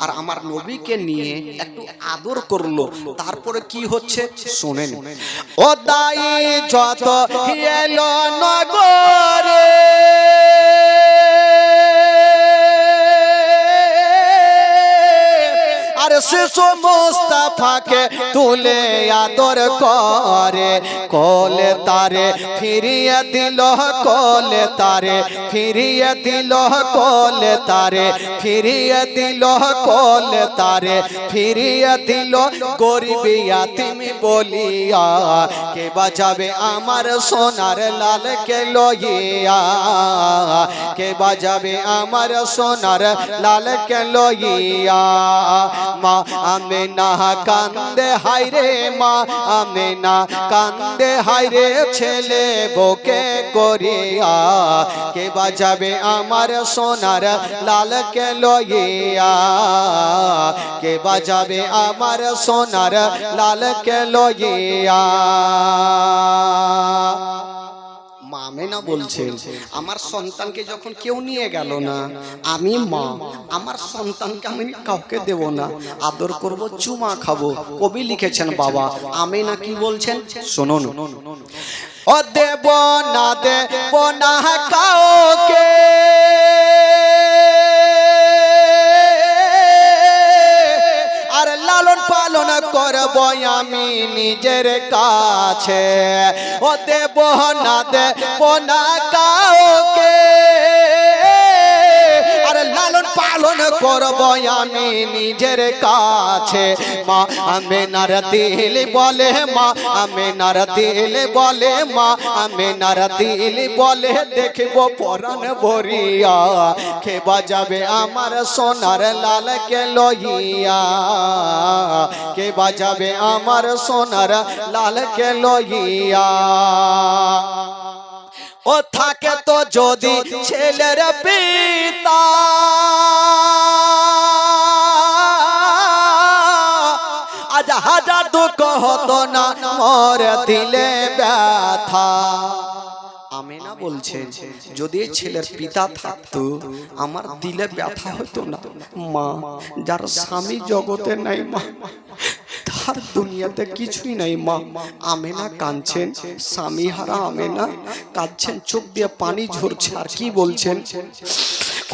আর আমার নবীকে নিয়ে একটু আদর করলো। তারপরে কি হচ্ছে শোনেন। ও দাই যত এলো নগরে আর শিশু মুস্তাফাকে তুলে আদর করে, কোলে তারে ফিরিয়ে দিল, কোলে তারে ফিরিয়ে দিল, কোলে তারে ফিরিয়ে দিল, কোলে তারে ফিরিয়ে দিল। গরিব ইয়াতিম বলিয়া কে বাজাবে আমার সোনার লালকে লইয়া, কে বাজাবে আমার সোনার লালকে লইয়া। মা আমেনা কান্দে হায়রে, মা আমেনা কান্দে হায়রে, ছেলে বুকে করিয়া কে বাজাবে আমার সোনার লালকে লইয়া, কে বাজাবে আমার সোনার লালকে লইয়া। আমেনা বলছেন আমার সন্তানকে যখন কেউ নিয়ে গেল না, আমি মা আমার সন্তানকে আমি কাউকে দেব না, আদর করব, চুমা খাবো। কবি লিখেছেন বাবা আমেনা কি বলছেন শুনুন। ও দেব না দেব না কাউকে আর লালন পালন করব আমি নিজের কাছে। ও দেব না দেব না কাউকে আর লালন পালন করব আমি নিজের কাছে। মা আমেনার দিল বলে, মা আমেনার দিল বলে, মা আমেনার দিল বলে, দেখব পরাণ ভরিয়া কে বাজাবে আমার সোনার লালকে লইয়া, কে বাজাবে আমার সোনার লালকে লইয়া। ও থাকে তো যদি ছেলের পিতা আজ হাজার দুঃখ হতো না মোর দিলে ব্যথা। আমেনা বলছেন যদি ছেলের পিতা থাকতো আমার দিলে ব্যথা হতো না। মা যার স্বামী জগতে নাই, মা তার দুনিয়াতে কিছুই নাই। মা আমেনা কাঁদছেন, স্বামী হারা আমেনা কাঁদছেন, চোখ দিয়ে পানি ঝরছে। আর কি বলছেন,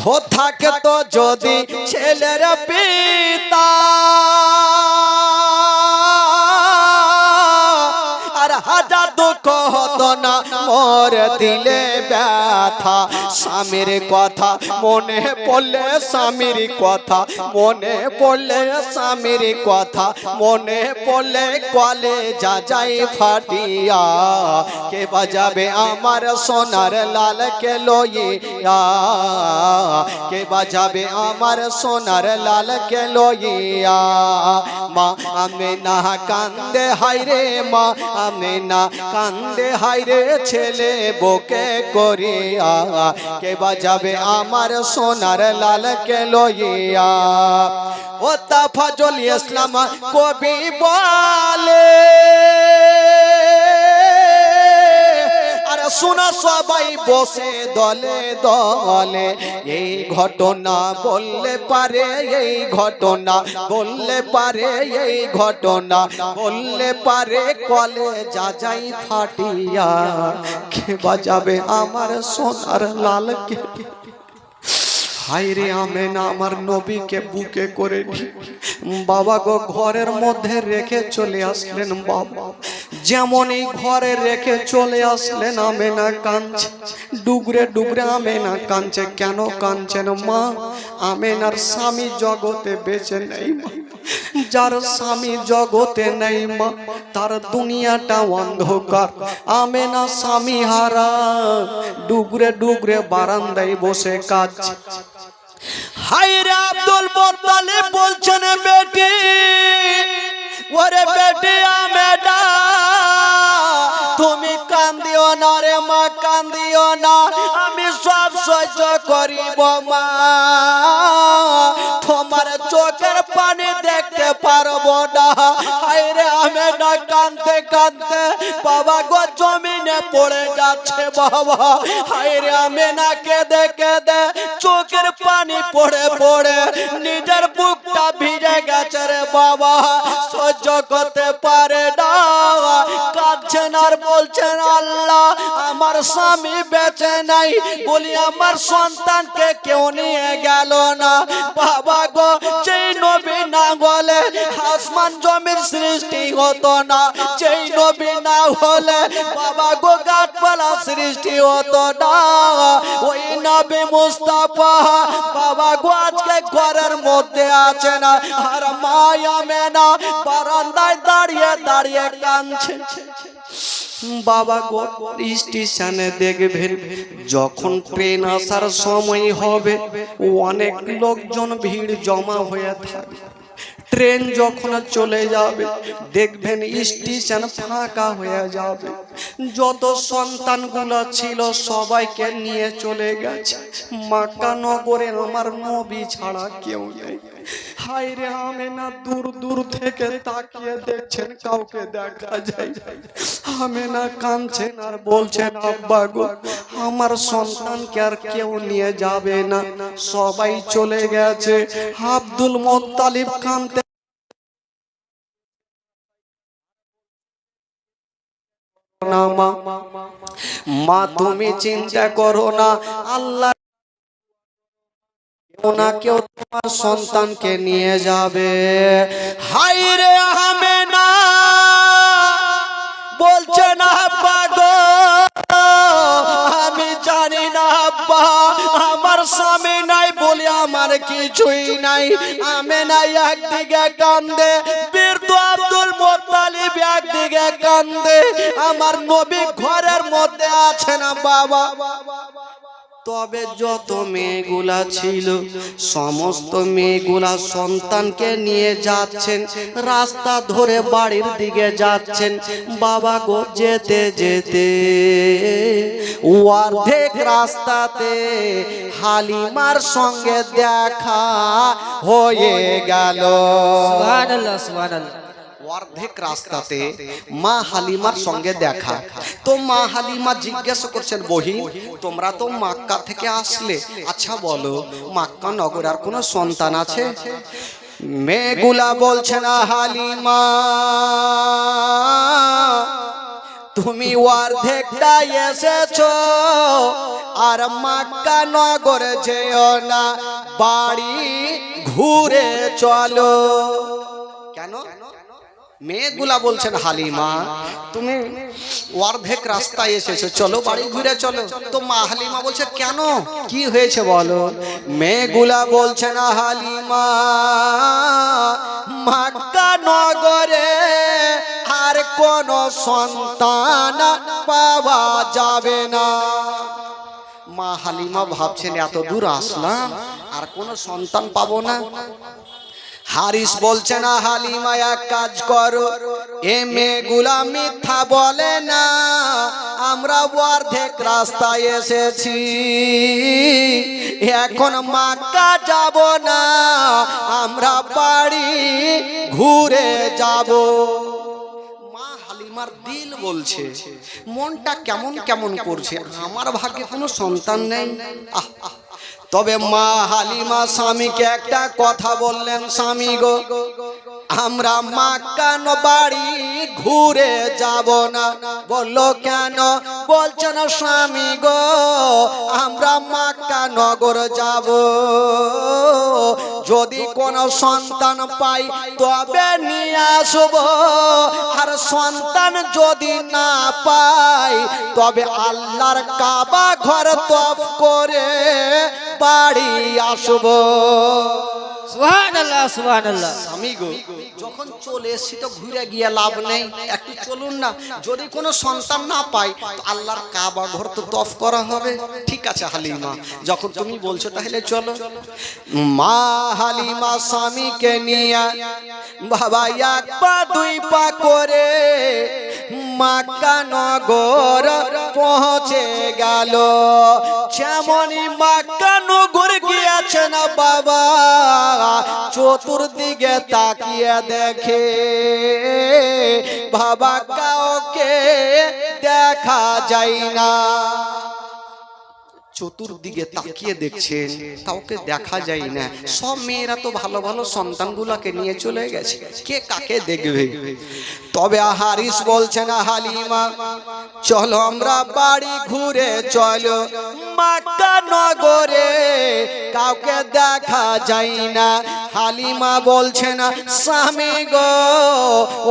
হো থাকে তো যদি ছেলের পিতা আর হাজার দুঃখ হতো না মোর দিলে ব্যথা। স্বামীর কথা মনে পড়লে, স্বামীর কথা মনে পড়লে, স্বামীর কথা মনে পড়লে কলে যা যাই ফাটিয়া কে বাজাবে আমার সোনার লালকে লইয়া, কে বাজাবে আমার সোনার লালকে লইয়া। মা আমেনা কান্দে হায়রে, মা আমেনা কান্দে হায়রে, ছেলে বুকে করিয়া কে বাজাবে আমার সোনার লালকে লইয়া। ও তাফাজুল ইসলাম কবি বলে আর শোনা সবাই বসে দলে দলে, এই ঘটনা বললে পারে, এই ঘটনা বললে পারে, এই ঘটনা বললে পারে কলে যা যাই ফাটিয়া কে বাজাবে আমার সোনার লালকে। হায়রে আমেনা আমার নবীকে বুকে করে বাবা গো ঘরের মধ্যে রেখে চলে আসলেন। বাবা যেমন এই ঘরে রেখে চলে আসলেন আমেনা কাঁদছে, ডুগরে ডুগরে আমেনা কাঁদছে। কেন কাঁদছেন মা? আমেনার স্বামী জগতে বেঁচে নেই মা। যার স্বামী জগতে নেই মা তার দুনিয়াটা অন্ধকার। আমেনা স্বামী হারা ডুগরে ডুগরে বারান্দায় বসে কাঁদছে। হায়রে আব্দুল মুত্তালিব বলছেন বেটি, ওরে বেটি আমেনা তুমি কান্দিও না রে মা, কান্দিও না, আমি সব সহ্য করিব মা। তোমার চোখের পানি দেখতে পারবো না। হায়রে আমেনা কাঁদতে কাঁদতে বাবা গো জমিনে পড়ে যাচ্ছে বাবা। হায়রে আমেনা কেঁদে কেঁদে চোখের পানি পড়ে পড়ে নিজের বুকটা গেছে রে বাবা, সহ্য করতে পারে না, কাঁদছেন আর বলছেন আল্লাহ আমার স্বামী বেঁচে নাই, বলি আমার সন্তানকে কেউ নিয়ে গেল না। বাবা গো, যেই নবী না বলে আসমান জমির সৃষ্টি হতো না, যেই নবী না হলে বাবা গো গাছপালা সৃষ্টি হতো না। ওই নবী মুস্তাফা বাবা গো আজকে ঘরের মধ্যে আছে না, আর মায়া মেনা বারান্দায় দাঁড়িয়ে দাঁড়িয়ে কাঁদছে। বাবা গো স্টেশনে দেখবেন যখন ট্রেন আসার সময় হবে অনেক লোকজন ভিড় জমা হয়ে থাকবে, ট্রেন যখন চলে যাবে দেখবেন স্টেশন ফাঁকা হয়ে যাবে, যত সন্তানগুলো ছিল সবাইকে নিয়ে চলে গেছে। মক্কা নগরে আমার নবী ছাড়া কেউ নেই। হায় রে আমেনা দূর দূর থেকে তাকিয়ে দেখছেন কাউকে দেখা যায়। আমেনা কাঁদছেন আর বলছেন আব্বা গো আমার সন্তানকে আর কেউ নিয়ে যাবে না, সবাই চলে গেছে। আব্দুল মুত্তালিব কাঁদতে না মা তুমি চিন্তা করো না, আল্লাহ কেউ তোমার সন্তানকে নিয়ে যাবে। হায় রে আমেনা বলছে না আব্বা গো আমি জানি না আব্বা আমার স্বামী নাই বলে আমার কিছুই নাই। আমেনা একদিকে কান্দে, বীরদ আব্দুল মুত্তালিব একদিকে কান্দে, আমার নবী ঘরের মধ্যে আছে না বাবা। তবে যত মেয়েগুলা ছিল সমস্ত মেয়েগুলা সন্তানকে নিয়ে যাচ্ছেন, রাস্তা ধরে বাড়ির দিকে যাচ্ছেন। বাবা গো যেতে যেতে অর্ধেক রাস্তাতে হালিমার সঙ্গে দেখা হয়ে গেল। সুবহানাল্লাহ সুবহানাল্লাহ। অর্ধেক রাস্তাতে মা হালিমার সঙ্গে দেখা। তো মা হালিমা জিজ্ঞাসা করছেন বহিন তোমরা তো মক্কা থেকে আসলে, আচ্ছা বলো মক্কা নগর আর কোনো সন্তান আছে? মেয়েগুলা বলছে না হালিমা তুমি অর্ধেকটা এসেছো, আর মক্কা নগরে যেও না, বাড়ি ঘুরে চলো। কেন? মেয়েগুলা বলছেন হালিমা তুমি অর্ধেক রাস্তায় এসেছো, চলো বাড়ি ঘুরে চলো। তো মা হালিমা বলছে কেন, কি হয়েছে বলো? মেয়েগুলা বলছে না হালিমা মক্কা নগরে আর কোন সন্তান পাওয়া যাবে না। মা হালিমা ভাবছেন এত দূর আসলাম আর কোন সন্তান পাবো না। হারিস বলছে না হালিমা এক কাজ করো, এ মেয়েগুলা মিথ্যা বলে না, আমরা অর্ধেক রাস্তায় এসেছি, এখন মক্কা যাব না, আমরা বাড়ি ঘুরে যাব। মা হালিমার দিল বলছে, মনটা কেমন কেমন করছে, আমার ভাগ্যে কোনো সন্তান নেই। তবে মা হালিমা স্বামীকে একটা কথা বললেন, স্বামী গো আমরা মক্কা বাড়ি ঘুরে যাব না। বললো কেন? বলছে না স্বামী গো আমরা মক্কা নগর যাব, যদি কোন সন্তান পাই তবে নিয়ে আসব, আর সন্তান যদি না পাই তবে আল্লাহর কাবা ঘর তওয়াফ করে বাড়ি আসব। সুবহানাল্লাহ সুবহানাল্লাহ। স্বামী গো যখন চলে এসেছি তো ঘুরে গিয়ে লাভ নেই, একটু চলুন না, যদি কোনো সন্তান না পাই তো আল্লাহর কাবা ঘর তো তওয়াফ করা হবে। ঠিক আছে হালিমা, যখন তুমি বলছো তাহলে চলো। মা হালিমা স্বামীকে নিয়ে বাবা এক পা দুই পা করে মক্কা নগর পৌঁছে গেল। যেমনই মক্কা নগর গিয়েছে না বাবা চতুর্দিকে তাকিয়ে দেখে বাবা কাউকে দেখা যায় না। চতুর্দিকে তাকিয়ে দেখছেন, কাউকে দেখা যায় না। সব মেয়েরা তো ভালো ভালো সন্তানগুলোকে নিয়ে চলে গেছে, কে কাকে দেখবে। তবে হারিস বলছেন, হালিমা চলো আমরা বাড়ি ঘুরে চলো, মক্কা নগরে কাউকে দেখা যায় না। হালিমা বলছেন, স্বামী গো,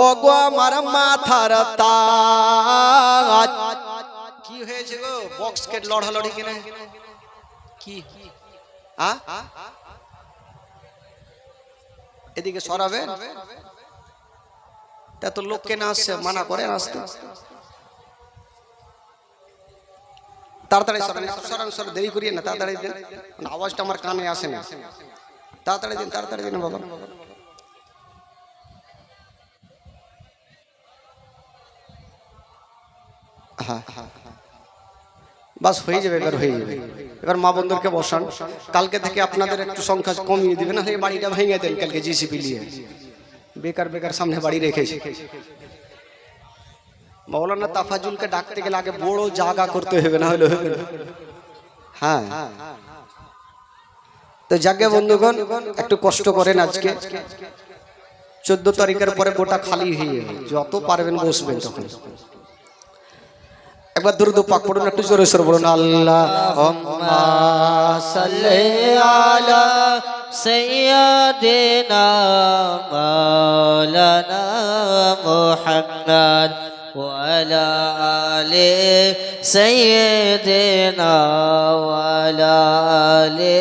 ও গো আমার মাথার তাজ। কি হয়েছে গো, বক্স কে লড়ালড়ি কিনা কি? এদিকে সরাবে, তা তো লোককে না আসছে, মানা করেন আসতে। তাড়াতাড়ি সরান, সরান সরান, দেরি করিয়ে না, তাড়াতাড়ি দিন, আওয়াজটা আমার কানে আসে না। তাড়াতাড়ি দিন, তাড়াতাড়ি দিন বাবা। হ্যাঁ হ্যাঁ, বাস হয়ে যাবে, এবার হয়ে যাবে। এবার মা বন্ধুকে বসান, কালকে থেকে আপনাদের একটু সংখ্যা কমিয়ে দিবেন, না এই বাড়িটা ভেঙে দেন কালকে জিসিপি নিয়ে। বেকার বেকার সামনে বাড়ি রেখেছে। মাওলানা তাফাজুলকে ডাকতে গেলে আগে বড় জায়গা করতে হবে, না হলে হবে না। হ্যাঁ, তো যাকে বন্ধুগণ একটু কষ্ট করেন, আজকে 14 তারিখের পরে গোটা খালি হয়ে যাবে, যত পারবেন বসবেন তখন। একবার দুরূদ পাক পড়ুন, একটু জোরে সরে বলুন, আল্লাহুম্মা সাল্লি আলা সাইয়্যিদিনা মাওলানা মুহাম্মদ ওয়া আলা আলি সাইয়্যিদিনা ওয়া আলা আলি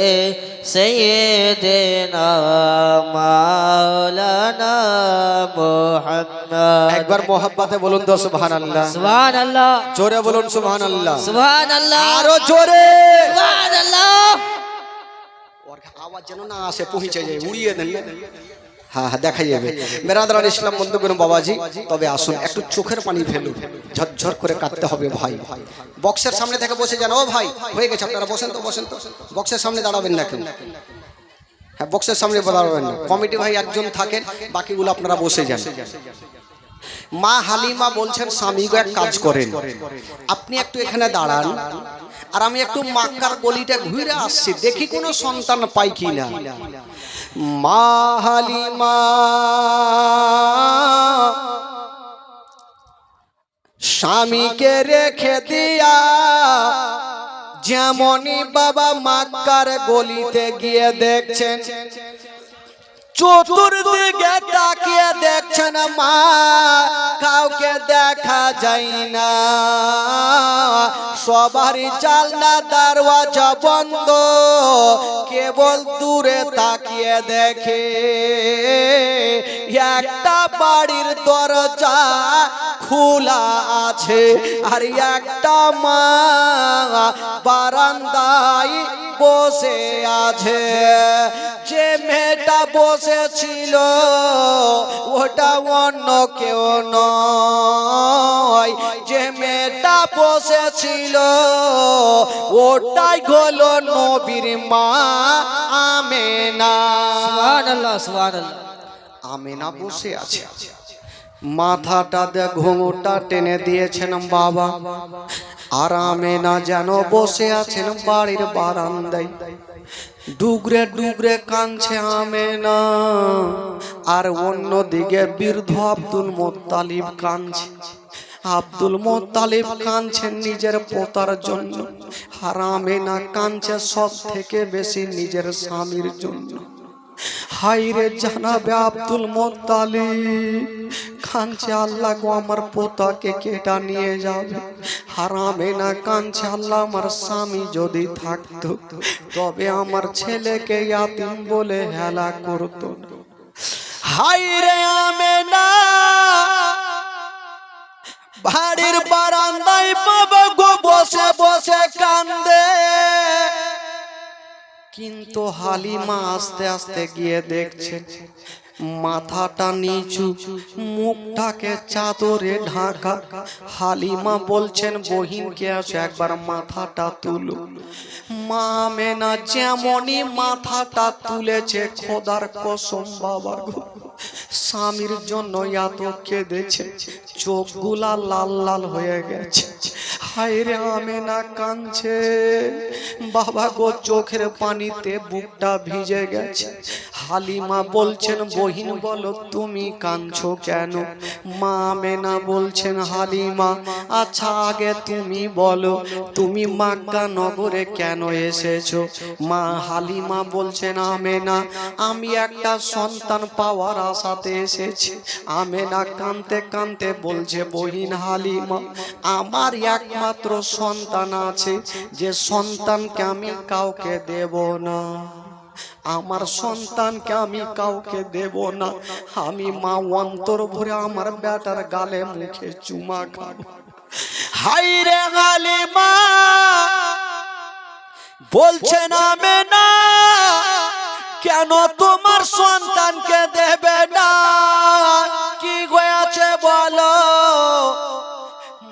সাইয়্যিদিনা মাওলানা মুহাম্মদ। একবার মোহাব্বতে বলুন তো সুবহানাল্লাহ, সুবহানাল্লাহ, জোরে বলুন সুবহানাল্লাহ, সুবহানাল্লাহ, আরো জোরে সুবহানাল্লাহ। ওর আওয়াজ যেন না আসে, পৌঁছে যায়, উড়িয়ে দেন। হ্যাঁ হ্যাঁ, দেখা যাবে। বেরাদার ইসলাম বন্ধুগণ, বাবাজি তবে আসুন, একটু চোখের পানি ফেলুন, ঝরঝর করে কাটতে হবে ভাই। বক্সের সামনে থেকে বসে যান। ও ভাই, হয়ে গেছে, আপনারা বসেন তো, বসেন তো, বক্সের সামনে দাঁড়াবেন না কেন? হ্যাঁ, বক্সের সামনে দাঁড়াবেন না, কমিটি ভাই একজন থাকেন, বাকিগুলো আপনারা বসে যান। মা হালিমা বলছেন, স্বামী গো এক কাজ করেন, আপনি একটু এখানে দাঁড়ান, আর আমি একটু মক্কার গলিটা ঘুরে আসছি, দেখি কোনো সন্তান পাই কিনা। মা হালিমা স্বামীকে রেখে দিয়া যেমনই বাবা মক্কার গলিতে গিয়ে দেখছেন, চতুর্দিকে তাকিয়ে দেখছেন, মা কাউকে দেখা যায় না, সবারই জানলা দরওয়াজা বন্ধ, কেবল দূরে তাকিয়ে দেখে একটা বাড়ির দরজা খোলা আছে, আর একটা মা বারান্দায় বসে আছে। যে মেয়েটা বসেছিল ওটা অন্য কেউ নয়, যে মেয়েটা বসেছিল ওটাই হলো নবীর মা আমেনা। সুবহানাল্লাহ, সুবহানাল্লাহ। আমেনা বসে আছে, মাথাটা দিয়ে ঘুঙুরটা টেনে দিয়েছেন বাবা, আর আমেনা যেন বসে আছেন বাড়ির বারান্দায়, ডুগরে ডুগরে কাঁদছে আমেনা, আর অন্যদিকে বৃদ্ধ আব্দুল মুত্তালিব কাঁদছে। আব্দুল মুত্তালিব কাঁদছেন নিজের পোতার জন্য, আর আমেনা কাঁদছে সব থেকে বেশি নিজের স্বামীর জন্য। হাইরে জানাবে আব্দুল মুত্তালিব কাঁদছে, আল্লাহ গো আমার পোতাকে কেটা নিয়ে যাবে। হারামে না কাঁদছে, আল্লাহ আমার স্বামী যদি থাকতো তবে আমার ছেলেকে ইয়াতিম বলে হেলা করতো না। হাইরে আমেনা বাড়ির বারান্দায় বাবা গো বসে বসে কান্দে, কিন্তু হালিমা আস্তে আস্তে গিয়ে দেখছে মাথাটা নিচু, মুখটাকে চাদরে ঢাকা। হালিমা বলছেন, বহিনকে আসো একবার মাথাটা তুলো। মা আমেনা যেমনই মাথাটা তুলেছে, খোদার কসম বাবার গো, স্বামীর জন্য এত কেঁদেছে, চোখগুলা লাল লাল হয়ে গেছে। হায়রে আমেনা কাঁদছে, বাবা গো চোখের পানিতে বুকটা ভিজে গেছে। হালিমা বলছেন বহিন বলো তুমি কাঁদছো কেন? মা আমেনা বলছেন হালিমা আচ্ছা আগে তুমি বলো তুমি মক্কা নগরে কেন এসেছো? মা হালিমা বলছেন আমেনা আমি একটা সন্তান পাওয়ার আশাতে এসেছি। আমেনা কাঁদতে কাঁদতে বলছে বহিন হালিমা আমার একমাত্র সন্তান আছে, যে সন্তানকে আমি কাউকে দেব না। আমার সন্তানকে আমি কাউকে দেব না। আমি মা অন্তর ভরে আমার বেটার গালে মুখে চুমা খাবো। হাইরে হালিমা বলছেন আমেনা কেন তোমার সন্তানকে দেবে না? কি হয়েছে বলো?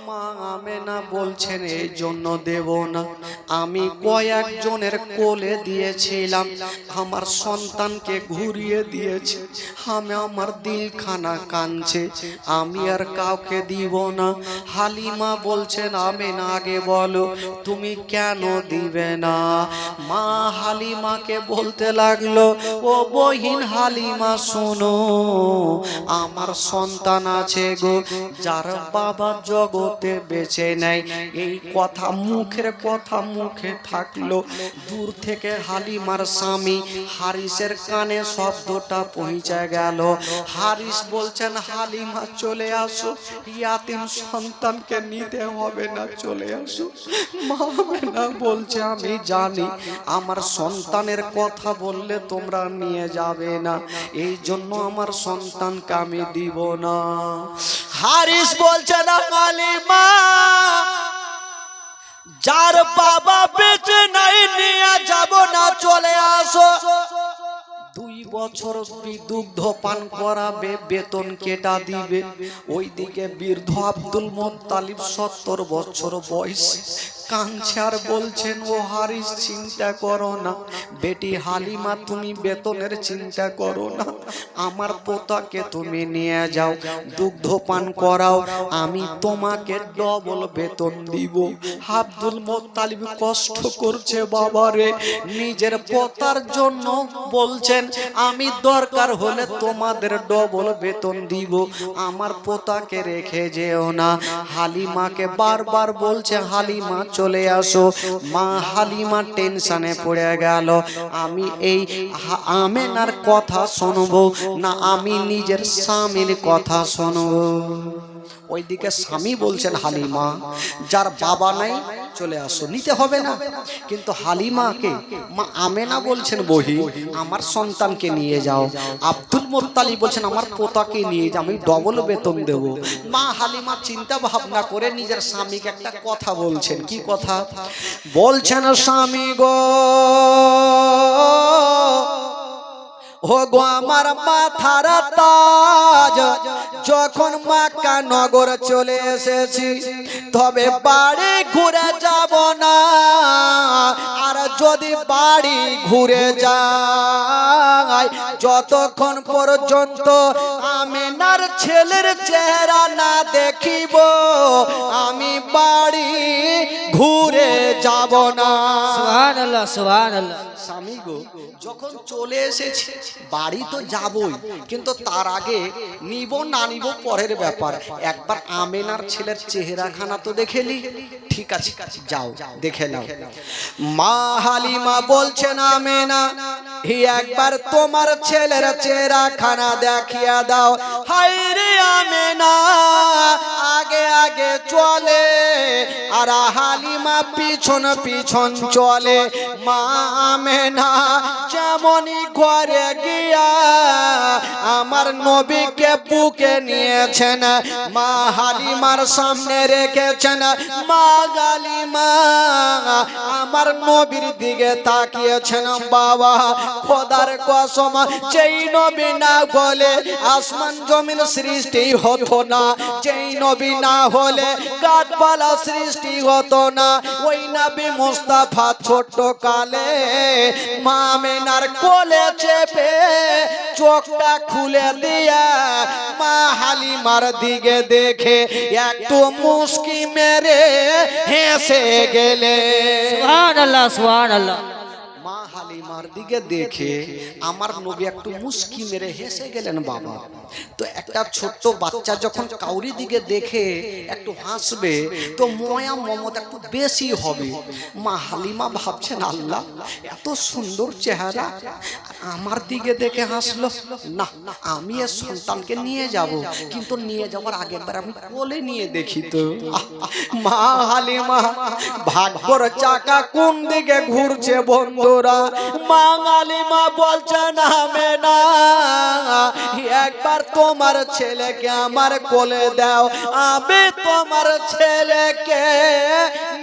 মা আমেনা বলছেন এই জন্য দেব না, আমি কয়েকজনের কোলে দিয়েছিলাম, আমার সন্তানকে ঘুরিয়ে দিয়েছে, আমি আমার দিলখানা কাঁদছে, আমি আর কাউকে দিব না। হালিমা বলছেন আমেনা আগে বলো তুমি কেন দিবে না? মা হালিমাকে বলতে লাগলো ও বহিন হালিমা শোনো, আমার সন্তান আছে গো, যার বাবা জগতে বেঁচে নাই। এই কথা মুখের কথা মুখে থাকলো, দূর থেকে হালিমার স্বামী হারিসের কানে শব্দটা পৌঁছে গেল। হারিস বলছেন হালিমা চলে আসো, ইয়াতিম সন্তানকে নিতে হবে না, চলে আসো। মা আমেনা বলছে আমি জানি আমার সন্তানের কথা বললে তোমরা নিয়ে যাবে না, এই জন্য আমার সন্তানকে আমি দিব না। হারিস বলছে না হালিমা যার বাবা বেঁচে নাই নিয়ে যাব না, চলে আসো। 2 বছর দুগ্ধ পান করাবে, বেতন কেটা দিবে। ওইদিকে বৃদ্ধ আব্দুল মুত্তালিব 70 বছর বয়স, কাঁদছে আর বলছেন ও হারিস চিন্তা করো না, বেটি হালিমা তুমি বেতনের চিন্তা করো না, আমার পোতাকে তুমি নিয়ে যাও, দুগ্ধ পান করাও, আমি তোমাকে ডবল বেতন দিব। আব্দুল মুত্তালিব কষ্ট করছে বাবারে, নিজের পোতার জন্য বলছেন আমি দরকার হলে তোমাদের ডবল বেতন দিব, আমার পোতাকে রেখে যেও না। হালিমাকে বারবার বলছে হালিমা চলে আসো। মা হালিমা টেনশনে পড়ে গেল, আমি এই আমেনার কথা শুনবো না আমি নিজের স্বামীর কথা শুনবো? ওইদিকে স্বামী বলছেন হালিমা যার বাবা নাই চলে আসো, নিতে হবে না। কিন্তু হালিমাকে মা আমেনা বলছেন বহি আমার সন্তানকে নিয়ে যাও। আব্দুল মুত্তালিব বলছেন আমার পোতাকে নিয়ে যাও, আমি ডবল বেতন দেব। মা হালিমা চিন্তা ভাবনা করে নিজের স্বামীকে একটা কথা বলছেন। কি কথা বলছেন? স্বামী গো, ও গো আমার মাথার তাজ, যখন মক্কা নগর চলে এসেছি তবে বাড়ি ঘুরে যাব না, আর যদি বাড়ি ঘুরে যাই যতক্ষণ পর্যন্ত আমেনার ছেলের চেহারা না দেখিব আমি বাড়ি ঘুরে যাব না। সুবহানাল্লাহ সুবহানাল্লাহ। স্বামী গো যখন চলে এসেছি বাড়ি তো যাবই, কিন্তু তার আগে নিব না নিব পরের ব্যাপার, একবার আমেনার ছেলের চেহারাখানা তো দেখেলি। ঠিক আছে যাও দেখে নাও। মা হালিমা বলছেন আমেনা একবার তোমার ছেলের চেহারাখানা দেখিয়া দাও। হায়রে আমেনা আগে আগে চলে আর হালিমা পিছন পিছন চলে। মা আমেনা যেমনই ঘরে গিয়া আমার নবীকে বুকে নিয়েছেন, মা হালিমার সামনে রেখেছেন। মা হালিমা আমার নবীর দিকে তাকিয়েছেন। বাবা খোদার কসম, যেই নবী না বলে আসমান জমিন সৃষ্টি হতো না, যেই নবী না হলে গাছপালা সৃষ্টি হতো না। ওই নবী মুস্তাফা ছোট্ট কালে মা আমেনার কোলে চেপে চোখটা খুলে তুলে দিয়া মা হালিমার দিকে দেখে একটু মুস্কি মেরে হেসে গেলে। সুবহানাল্লাহ সুবহানাল্লাহ। মা হালিমার দিকে দেখে আমার নবী একটু মুস্কি মেরে হেসে গেলেন বাবা। তো একটা ছোট্ট বাচ্চা যখন কাউরি দিকে দেখে একটু হাসবে তো ময়া মমতা একটু বেশি হবে। মা হালিমা ভাবছেন আল্লাহ এত সুন্দর চেহারা আমার দিকে দেখে হাসলো, না আমি এর সন্তানকে নিয়ে যাব, কিন্তু নিয়ে যাওয়ার আগের বার আমি কোলে নিয়ে দেখি তো। মা হালিমা ভাগ্যর চাকা কোন দিকে ঘুরছে বন্ধুরা। মা হালিমা বলছেন আমেনা একবার তোমার ছেলেকে আমার কোলে দাও, আমি তোমার ছেলেকে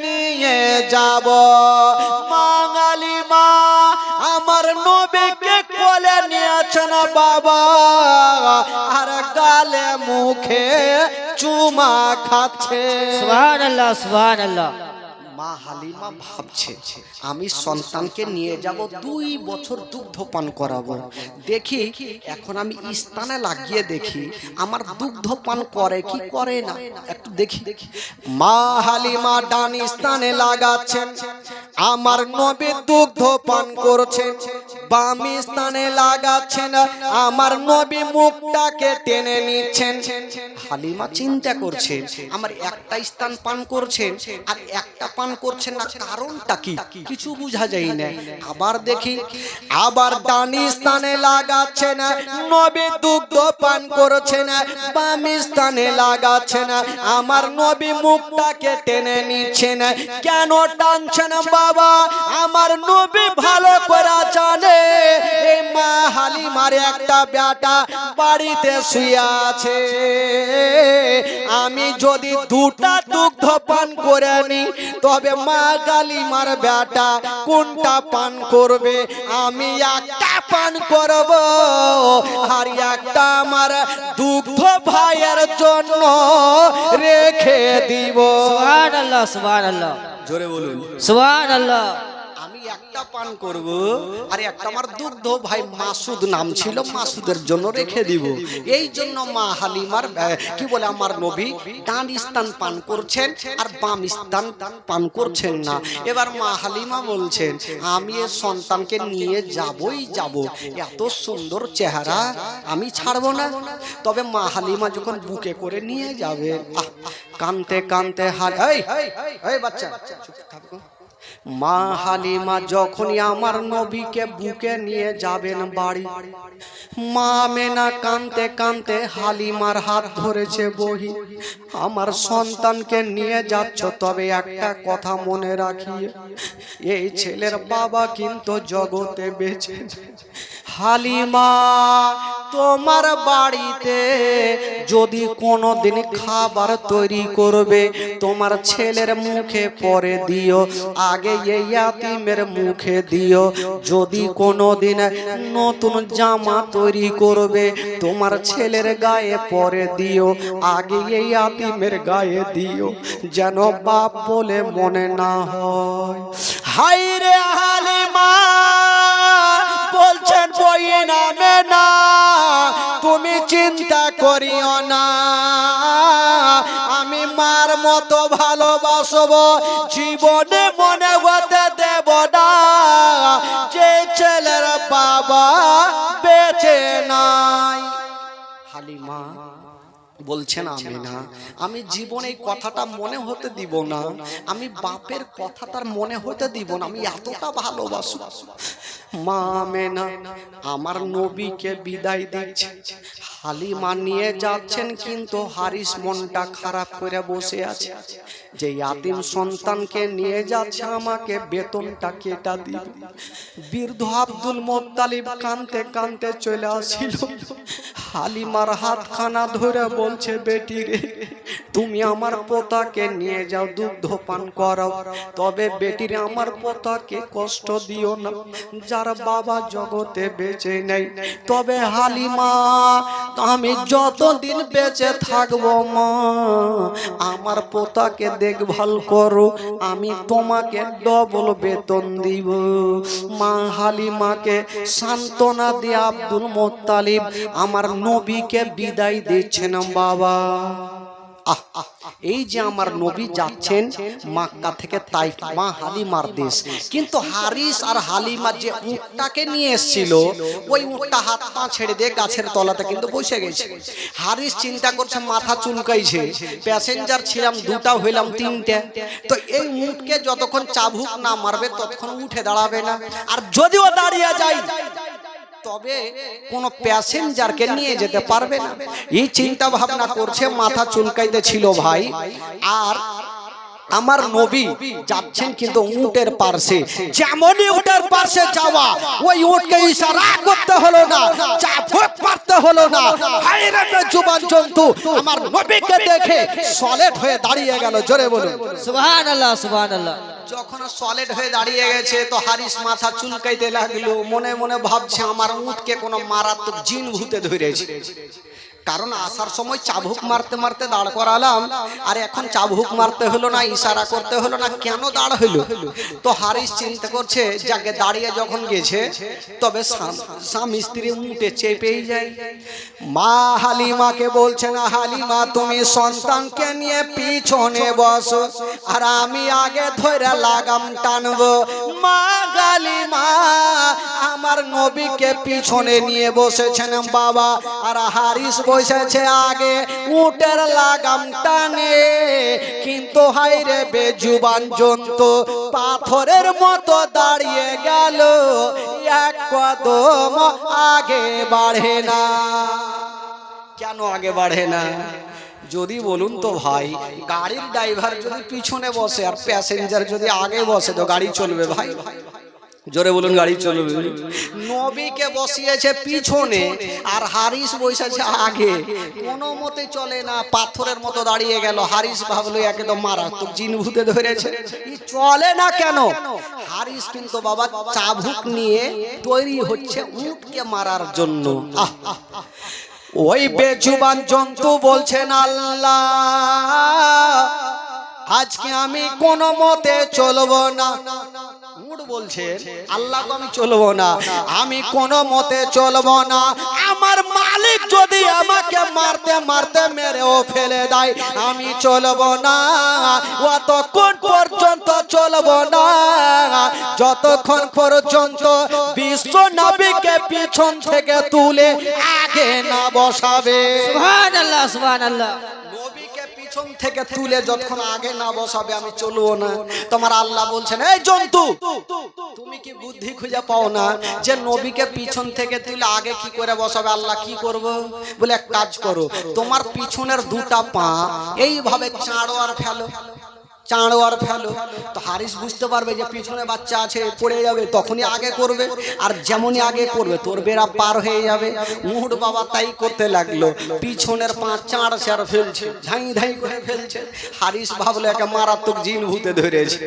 নিয়ে যাব। মা হালিমা আমার নবীকে কোলে নিয়েছেন বাবা, আর গালে মুখে চুমা খাচ্ছে। সুবহানাল্লাহ সুবহানাল্লাহ। মা হালিমা ভাবছে আমি সন্তানকে নিয়ে যাব 2 বছর দুগ্ধ পান করাবো, দেখি এখন আমি স্থানে লাগিয়ে দেখি আমার দুগ্ধ পান করে কি করে না, একটু দেখি। মা হালিমা ডান স্থানে লাগাচ্ছেন, আমার নবী দুগ্ধ পান করছেন। বাম স্থানে লাগাচ্ছেন, আমার নবী মুখটাকে টেনে নিচ্ছেন। হালিমা চিন্তা করছেন আমার একটা স্থান পান করছেন আর একটা পান করছেন না, কারণটা কি কিছু বোঝা যায় না। আবার দেখি আবার ডান স্থানে লাগাচ্ছেন, নবী দুগ্ধ পান করছেন। বাম স্থানে লাগাচ্ছেন, আমার নবী মুখটাকে টেনে নিচ্ছেন। কেন টানছেন বাবা? আমার নবী ভালো করে জানে এই মা হালিমার একটা বেটা বাড়িতে শুয়ে আছে, আমি যদি 2টা দুগ্ধ পান করে নি তবে মা হালিমার বেটা কোনটা পান করবে? আমি একটা পান করব, আর একটা আমার দুগ্ধ ভাইয়ের জন্য রেখে দিব। সুবহানাল্লাহ সুবহানাল্লাহ। জোরে বলুন সুবহানাল্লাহ। আমি একটা পান করব আর একটা আমার দুগ্ধ ভাই মাসুদ নাম ছিল, মাসুদের জন্য রেখে দিব। এই জন্য মা হালিমার কি বলে আমার নবী ডান স্থান পান করছেন আর বাম স্থান পান করছেন না। এবার মা হালিমা বলছেন আমি এর সন্তানকে নিয়ে যাবই যাব, এত সুন্দর চেহারা আমি ছাড়বো না। তবে মা হালিমা যখন বুকে করে নিয়ে যাবে কানতে কানতে এই বাচ্চা চুপ থাকো। মা হালিমা যখনই আমার নবীকে বুকে নিয়ে যাবেন বাড়ি, মা আমেনা কানতে কানতে হালিমার হাত ধরেছে, বহি আমার সন্তানকে নিয়ে যাচ্ছ, তবে একটা কথা মনে রাখি এই ছেলের বাবা কিন্তু জগতে বেঁচে। হালিমা তোমার বাড়িতে যদি কোনোদিন খাবার তৈরি করবে তোমার ছেলের মুখে পরে দিও, আগে এই ইয়াতিমের মুখে দিও। যদি কোনোদিন নতুন জামা তৈরি করবে তোমার ছেলের গায়ে পরে দিও, আগে এই ইয়াতিমের গায়ে দিও, যেন বাপ বলে মনে না হয়। হায়রে হালিমা বলছেন বই নামে না, তুমি চিন্তা করিও না, আমি মার মতো ভালোবাসবো, জীবনে মনে হতে দেব না যে ছেলের বাবা বেঁচে নাই। হালিমা বলছেন আমেনা আমি জীবনে এই কথাটা মনে হতে দিব না, আমি বাপের কথা তার মনে হতে দিব না, আমি এতটা ভালোবাসি। মা আমেনা আমার নবীকে বিদায় দিচ্ছে, হালিমা নিয়ে যাচ্ছেন, কিন্তু হারিস মনটা খারাপ করে বসে আছে যে ইয়াতিম সন্তানকে নিয়ে যাচ্ছে আমাকে বেতনটা কেটা দিবে। বৃদ্ধ আব্দুল মুত্তালিব কানতে কানতে চলে আসিল, হালিমার হাতখানা ধরে বলছে বেটি রে তুমি আমার পোতাকে নিয়ে যাও, দুগ্ধ পান করাও, তবে বেটির আমার পোতাকে কষ্ট দিও না, যার বাবা জগতে বেঁচে নেই। তবে হালিমা, আমি যতদিন বেঁচে থাকবো মা, আমার পোতাকে দেখভাল করো, আমি তোমাকে ডবল বেতন দিব। মা হালিমাকে সান্ত্বনা দিয়ে আব্দুল মুত্তালিব আমার নবীকে বিদায় দিচ্ছেন। বাবা, এই যে আমার নবী যাচ্ছেন মক্কা থেকে তাইফ, মা হালিমার দেশ, কিন্তু হারিস আর হালিমা যে উটটাকে নিয়ে এসেছিল, ওই উটটা হাত পা ছেড়ে দিয়ে গাছের তলাতে কিন্তু বসে গেছে। হারিস চিন্তা করছে, মাথা চুলকাইছে, প্যাসেঞ্জার ছিলাম দুটা, হইলাম তিনটে, তো এই উটকে যতক্ষণ চাবুক না মারবে ততক্ষণ উঠে দাঁড়াবে না, আর যদিও দাঁড়িয়ে যায় তবে কোন প্যাসেঞ্জারকে নিয়ে যেতে পারবে না। এই চিন্তা ভাবনা করছে, মাথা চুলকাইতে ছিল ভাই। আর আমার নবী যাচ্ছেন কিন্তু উটের পাশে, যেমনই উটের পাশে যাওয়া, ওই উটকে ইশারা করতে হলো না, চাবুক মারতে হলো না, হায়রে বেজুবান জন্তু আমার নবীকে দেখে সলিড হয়ে দাঁড়িয়ে গেল। জোরে বলুন সুবহানাল্লাহ, সুবহানাল্লাহ। যখন সলিড হয়ে দাঁড়িয়ে গেছে তো হারিস মাথা চুলকাইতে লাগলো, মনে মনে ভাবছে আমার উটকে কোনো মারাত্মক জিন ভূতে ধরেছে। কারণ আসার সময় চাবুক মারতে মারতে দাঁড় করালাম, আর এখন চাবুক মারতে হলো না, ইশারা করতে হলো না, কেন দাঁড় হইলো? তো হারিস চিন্তা করছে, যাকে দাঁড়িয়ে যখন গেছে তবে স্বামী স্ত্রী উঠে চেপেই যায়। মা হালিমাকে বলছে না, হালিমা তুমি সন্তানকে নিয়ে পিছনে বসো, আর আমি আগে ধরে লাগাম টানবো। মা হালিমা আমার নবীকে পিছনে নিয়ে বসেছেন বাবা, আর হারিস বসেছে আগে, উটের লাগাম টানে। কিন্তু হায়রে বেজুবান জন্তু পাথরের মতো দাঁড়িয়ে গেল, এক কদম আগে বাড়ে না। কেন আগে বাড়ে না? যদি বলুন তো ভাই, গাড়ির ড্রাইভার যদি পিছনে বসে আর প্যাসেঞ্জার যদি আগে বসে তো গাড়ি চলবে ভাই? জোরে বলুন, গাড়ি চলবে? নবীকে বসিয়েছে পিছনে আর হারিস বসেছে আগে, কোনো মতে চলে না, পাথরের মতো দাঁড়িয়ে গেল। হারিস ভাবলো একদম মারাত্মক জিন ভূতে ধরেছে, চলে না কেন? হারিস কিন্তু বাবা চাবুক নিয়ে তৈরি হচ্ছে উটকে মারার জন্য। ওই বেজুবান জন্তু বলছেন, আল্লাহ আজকে আমি কোনো মতে চলবো না। উট বলছে, আল্লাহকে আমি চলবো না, আমি কোনো মতে চলবো না। আমার মালিক যদি আমাকে মারতে মারতে মেরেও ফেলে দেয়, আমি চলবো না। অতক্ষণ পর্যন্ত চলবো না যতক্ষণ পর্যন্ত বিশ্ব নবীকে পিছন থেকে তুলে আগে না বসাবে। সুবহানাল্লাহ, সুবহানাল্লাহ। পিছন থেকে তুলে যতক্ষণ আগে না বসাবে আমি চলবো না। তোমার আল্লাহ বলছেন, এই জন্তু তুমি কি বুদ্ধি খুঁজে পাও না যে নবীকে পিছন থেকে তুলে আগে কি করে বসাবে? আল্লাহ কি করব? বলে এক কাজ করো, তোমার পিছনের দুটা পা এইভাবে চাড়ো আর ফেলো, চাড়ো আর ফেলো। তো হারিস বুঝতে পারবে যে পিছনে বাচ্চা আছে, পড়ে যাবে, তখনই আগে করবে, আর যেমনই আগে করবে তোর বেড়া পার হয়ে যাবে। উট বাবা তাই করতে লাগলো, পিছনের পা চাড় চার ফেলছে, ধাই ধাই করে ফেলছে। হারিস ভাবলো একে মারাত্মক জিন ভূতে ধরেছে।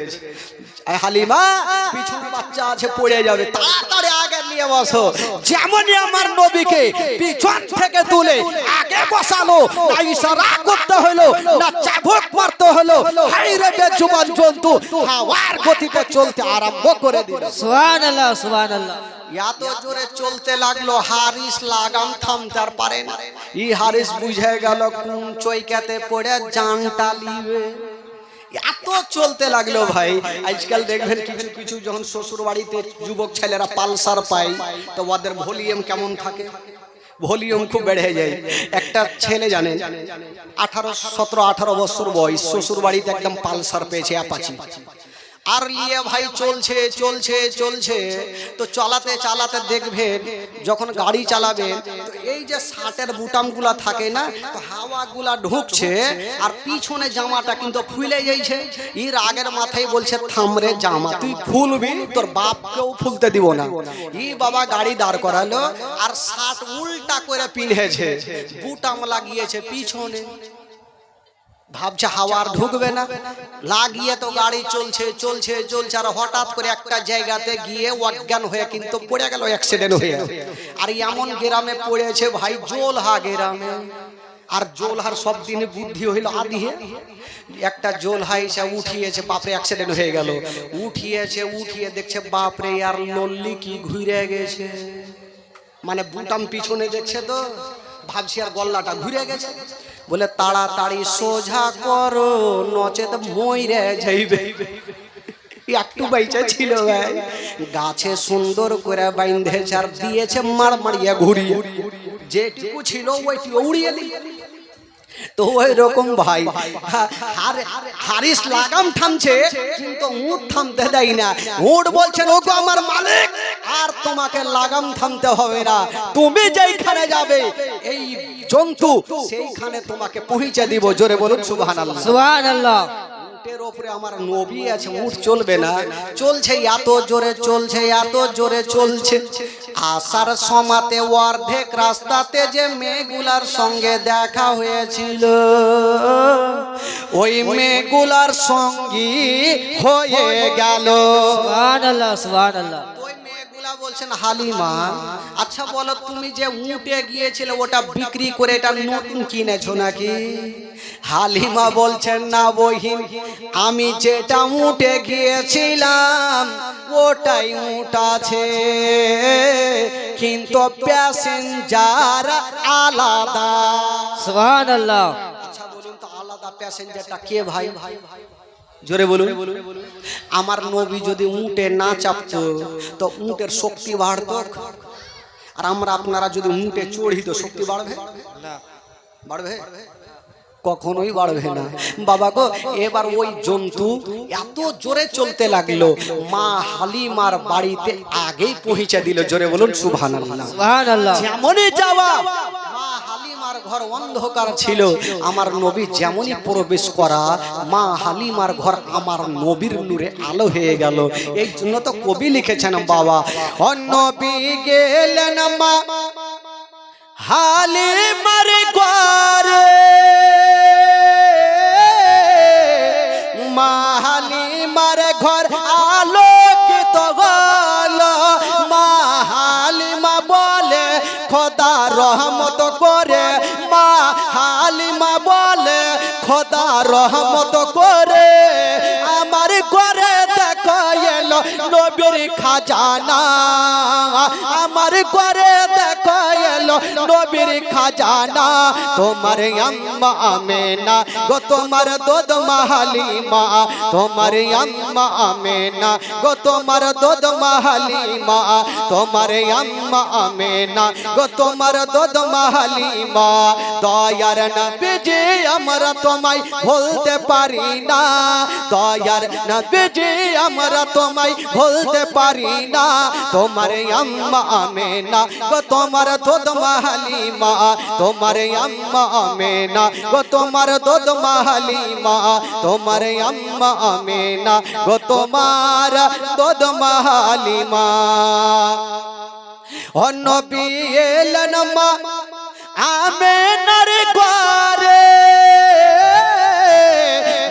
হালিমা পিছনে বাচ্চা আছে, পড়ে যাবে, তাড়াতাড়ি আগে নিয়ে বসো। যেমনই আমার নবীকে পিছন থেকে তুলে আগে বসালো, না ইশারা করতে হলো, না চাবুক মারতে হলো, হায়রে বেজুবান জন্তু হাওয়ার গতিতে চলতে আরম্ভ করে দিল। সুবহানাল্লাহ, সুবহানাল্লাহ। এত জোরে চলতে লাগলো, হারিস লাগাম থামতে পারে না। এই হারিস বুঝে গেল কোন চৈকাতে পড়ে জানটা লিবে। এত চলতে লাগলো ভাই। আজকাল দেখবেন কিছু কিছু যখন শ্বশুর বাড়িতে যুবক ছেলেরা পালসার পায় তো ওদের ভলিউম কেমন থাকে, ভলিউম খুব বেড়ে যায়। একটা ছেলে জানেন 17-18 বছর বয়স, শ্বশুর বাড়িতে একদম পালসার পেয়েছে, অ্যাপাচি, আর নিয়ে ভাই চলছে চলছে চলছে। তো চালাতে চালাতে দেখবেন যখন গাড়ি চালাবেন তো এই যে শার্টের বুটামগুলা থাকে না, তো হাওয়াগুলা ঢুকছে আর পিছনে জামাটা কিন্তু খুলে যাইছে। এর আগের মাথায় বলছে, থামরে জামা তুই খুলবি, তোর বাপকেও খুলতে দিব না। এই বাবা গাড়ি দাঁড় করালো আর শার্ট উল্টা করে পিনেছে, বুটাম লাগিয়েছে পিছনে। ভাবছে হাওয়া আর ঢুকবে না, লাগিয়ে তো গাড়ি চলছে চলছে চলছে, আর হঠাৎ করে একটা জায়গাতে গিয়ে অজ্ঞান হয়ে কিন্তু পড়ে গেল, অ্যাক্সিডেন্ট হয়ে। আর এমন গ্রামে পড়েছে ভাই, জোলহা গ্রামে। আর জোলহার সব দিনে বুদ্ধি হইল আদিহে। একটা জোলহা এসে উঠিয়েছে, বাপরে অ্যাক্সিডেন্ট হয়ে গেল। উঠিয়ে দেখছে বাপরে আর লল্লি কি ঘুরে গেছে, মানে বুটাম পিছনে দেখছে তো, ভাবছি আর গল্লাটা ঘুরে গেছে। বলে তাড়াতাড়ি সোজা করো, নচেত মইরে যাইবে। একটু বাইচা ছিল ভাই, গাছে সুন্দর করে বাইন্ধেছে আর দিয়েছে মারমারিয়া ঘুরিয়ে, যেটুকু ছিল ওইটি উড়িয়ে দিল। তো ওই রকম ভাই হারিস লাগাম থামছে, কিন্তু উট থামতে দেয় না। উট বলছেন ওগো আমার মালিক, আর তোমাকে লাগাম থামতে হবে না, তুমি যেইখানে যাবে এই জন্তু সেইখানে তোমাকে পৌঁছে দিব। জোরে বলুন সুবহানাল্লাহ। সুবহানাল্লাহ। উটের উপরে আমার নবী আছে, উট চলবে না? চলছে, এত জোরে চলছে, এত জোরে চলছে। আসার সমাতে অর্ধেক রাস্তাতে যে মেয়েগুলার সঙ্গে দেখা হয়েছিল, ওই মেয়েগুলার সঙ্গী হয়ে গেল। সুবহানাল্লাহ সুবহানাল্লাহ। ওই মেয়েগুলা বলছেন হালিমা, আচ্ছা বলো তুমি যে উটে গিয়েছিলে ওটা বিক্রি করে এটা নতুন কিনেছো নাকি? হালিমা বলছেন না বহিন, আমি যেটা উটে গিয়েছিলাম ওটাই উট আছে, কিন্তু প্যাসেঞ্জার আলাদা। সুবহানাল্লাহ। আচ্ছা বলুন তো আলাদা প্যাসেঞ্জারটা কে ভাই? জোরে বলুন। আমার নবী যদি উটে না চাপতো তো উটের শক্তি বাড়তো, আর আমরা আপনারা যদি উটে চড়ি তো শক্তি বাড়বে না? বাড়বে? কখনোই বাড়বে না বাবা গো। এবার ওই জন্তু এত জোরে চলতে লাগলো, মা হালিমার বাড়িতে আগেই পৌঁছে দিল। জোরে বলুন সুবহানাল্লাহ। সুবহানাল্লাহ। যেমনই যাওয়া, মা হালিমার ঘর অন্ধকার ছিল, আমার নবী যেমনই প্রবেশ করা, মা হালিমার ঘর আমার নবীর নূরে আলো হয়ে গেল। এই জন্য তো কবি লিখেছেন বাবা, ও নবী গেলেন মা হালিমার ঘরে, মা হালিমার ঘর আলোকিত হল। মা হালিমা বলে খোদা রহমত করে, মা হালিমা বলে খোদা রহমত করে, আমার ঘরে দেখো এলো নবীর খাজানা, আমার ঘরে দেখো এলো নবীর খাজানা। তোমার আম্মা আমেনা গো, তোমার দুধ মা হালিমা, তোমার আম্মা আমেনা গো, তোমার দুধ মা হালিমা, তোমার আম্মা আমেনা গো, তোমার দুধ মা হালিমা। দয়ার নবীজি আমরা তোমায় ভুলতে পারি না, দয়ার নবীজি আমরা তোমায় ভুলতে পারি না। তোমার আম্মা আমেনা গো, তোমার দুধ মা হালিমা, তোমার আম্মা আমেনা গো, তোমার দুধ মা হালিমা, তোমার আম্মা আমেনা গো, তোমার দুধ মা হালিমা। ও নবী এলেন মা আমেনার ঘরে,